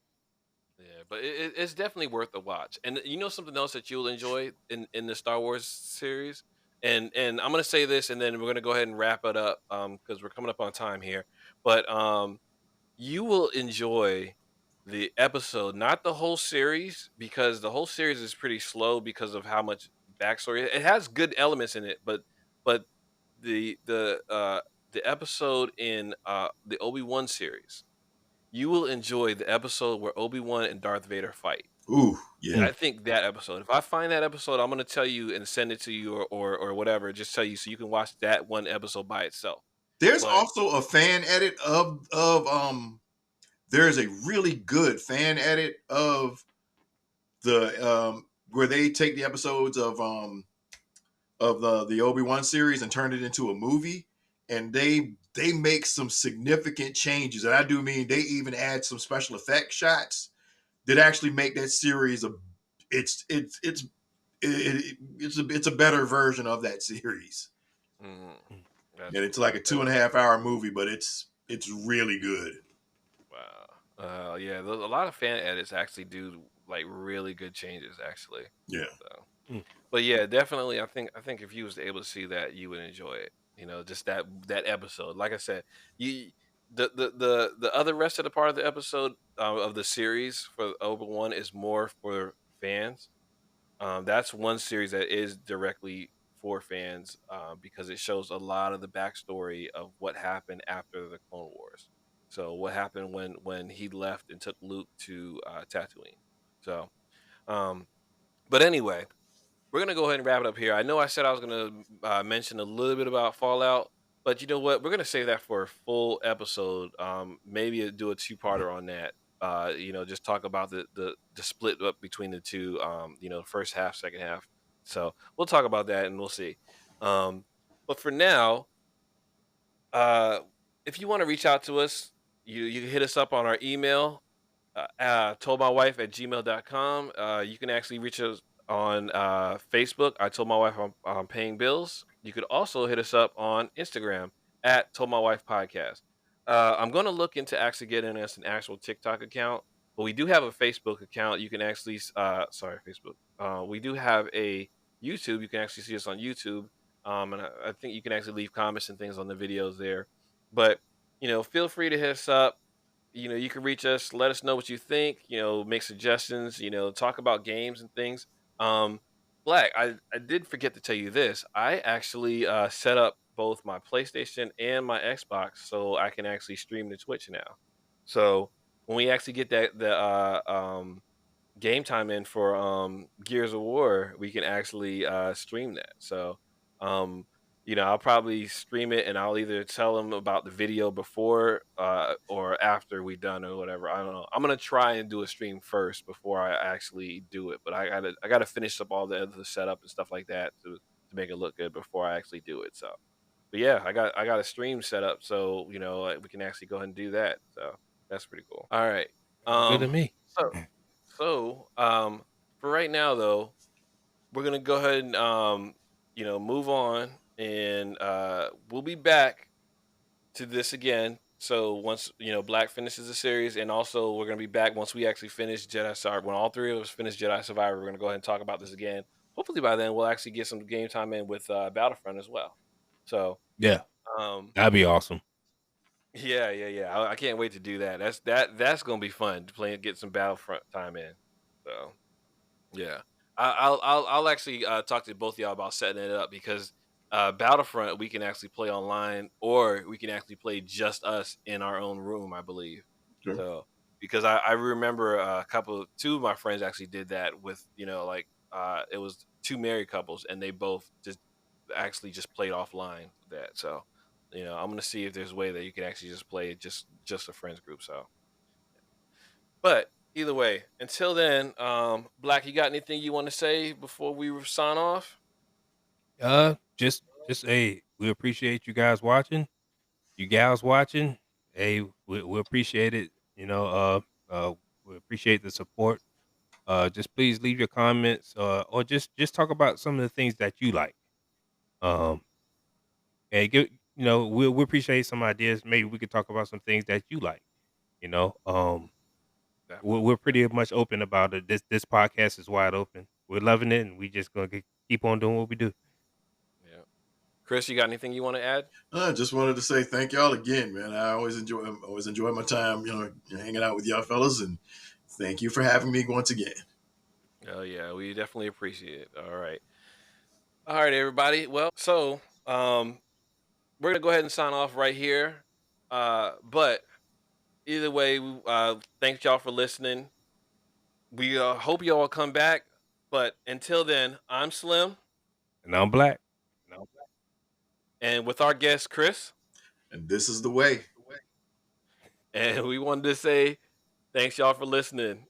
[SPEAKER 1] yeah. But it's definitely worth a watch. And you know something else that you'll enjoy in the Star Wars series. And I'm gonna say this, and then we're gonna go ahead and wrap it up because we're coming up on time here. But you will enjoy the episode, not the whole series, because the whole series is pretty slow because of how much backstory. It has good elements in it, but the the uh the episode in the Obi-Wan series, you will enjoy the episode where Obi-Wan and Darth Vader fight.
[SPEAKER 3] ooh, yeah.
[SPEAKER 2] Mm.
[SPEAKER 1] I think that episode. If I find that episode, I'm gonna tell you and send it to you or whatever. Just tell you so you can watch that one episode by itself.
[SPEAKER 3] There's
[SPEAKER 1] But
[SPEAKER 3] also a fan edit of. There's a really good fan edit of the where they take the episodes of the Obi-Wan series and turn it into a movie, and they make some significant changes, and I do mean they even add some special effect shots that actually make that series it's a better version of that series.
[SPEAKER 1] mm,
[SPEAKER 2] Mm.
[SPEAKER 1] that's
[SPEAKER 3] And it's
[SPEAKER 1] cool.
[SPEAKER 3] like a 2.5 hour movie, but it's really good.
[SPEAKER 1] Wow. Yeah, a lot of fan edits actually do like really good changes actually.
[SPEAKER 3] Yeah.
[SPEAKER 1] So,
[SPEAKER 2] Mm.
[SPEAKER 1] but yeah, definitely. I think if you was able to see that, you would enjoy it. You know, just that episode. Like I said, you the other rest of the part of the episode of the series for Obi-Wan is more for fans. That's one series that is directly for fans because it shows a lot of the backstory of what happened after the Clone Wars. So what happened when he left and took Luke to Tatooine. So, um, but anyway, we're gonna go ahead and wrap it up here. I know I said I was gonna mention a little bit about Fallout, but you know what? We're gonna save that for a full episode. Maybe do a two-parter on that. Just talk about the split up between the two. First half, second half. So we'll talk about that and we'll see. But for now, uh, if you want to reach out to us, you can hit us up on our email told my wife at gmail.com. You can actually reach us on Facebook. I told my wife I'm paying bills. You could also hit us up on Instagram at told my wife podcast. I'm going to look into actually getting us an actual TikTok account, but we do have a Facebook account. You can actually, sorry, Facebook. We do have a YouTube. You can actually see us on YouTube. And I think you can actually leave comments and things on the videos there. But, feel free to hit us up. You can reach us, let us know what you think, make suggestions, talk about games and things. Um, Black, I did forget to tell you this. I actually set up both my PlayStation and my Xbox so I can actually stream to Twitch now. So when we actually get the game time in for Gears of War, we can actually stream that. So I'll probably stream it and I'll either tell them about the video before or after we done or whatever. I don't know. I'm gonna try and do a stream first before I actually do it, but I gotta finish up all the other setup and stuff like that to make it look good before I actually do it. So but yeah, I got a stream set up so we can actually go ahead and do that. So that's pretty cool. All right.
[SPEAKER 2] Sounds good to
[SPEAKER 1] Um
[SPEAKER 2] me.
[SPEAKER 1] so so for right now though, we're gonna go ahead and move on, and we'll be back to this again. So once Black finishes the series, and also we're gonna be back once we actually finish Jedi Survivor. When all three of us finish Jedi Survivor, we're gonna go ahead and talk about this again. Hopefully by then we'll actually get some game time in with Battlefront as well. So
[SPEAKER 2] Yeah,
[SPEAKER 1] um,
[SPEAKER 2] that'd be awesome.
[SPEAKER 1] yeah, yeah, yeah. I can't wait to do that. That's gonna be fun to play and get some Battlefront time in. So. Yeah, I'll actually talk to both of y'all about setting it up because Battlefront we can actually play online or we can actually play just us in our own room, I believe.
[SPEAKER 3] Sure.
[SPEAKER 1] So because I remember two of my friends actually did that with, like, it was two married couples, and they both just actually just played offline with that. So, I'm gonna see if there's a way that you can actually just play it just a friends group. So, but either way, until then, Black, you got anything you want to say before we sign off?
[SPEAKER 2] Just hey, we appreciate you guys watching. You gals watching, hey, we appreciate it. We appreciate the support. Just please leave your comments, or just talk about some of the things that you like. Um, and give we appreciate some ideas. Maybe we could talk about some things that you like. You know,
[SPEAKER 1] Definitely.
[SPEAKER 2] we're pretty much open about it. This podcast is wide open. We're loving it, and we just gonna keep on doing what we do.
[SPEAKER 1] Yeah. Chris, you got anything you want to add?
[SPEAKER 3] I just wanted to say thank y'all again, man. I always enjoy my time, hanging out with y'all fellas, and thank you for having me once again.
[SPEAKER 1] Oh yeah, we definitely appreciate it. All right, everybody. Well, so we're gonna go ahead and sign off right here. But either way, thank y'all for listening. We hope y'all come back. But until then, I'm Slim,
[SPEAKER 2] And I'm Black.
[SPEAKER 1] and with our guest Chris,
[SPEAKER 3] And this is the way.
[SPEAKER 1] and we wanted to say thanks y'all for listening.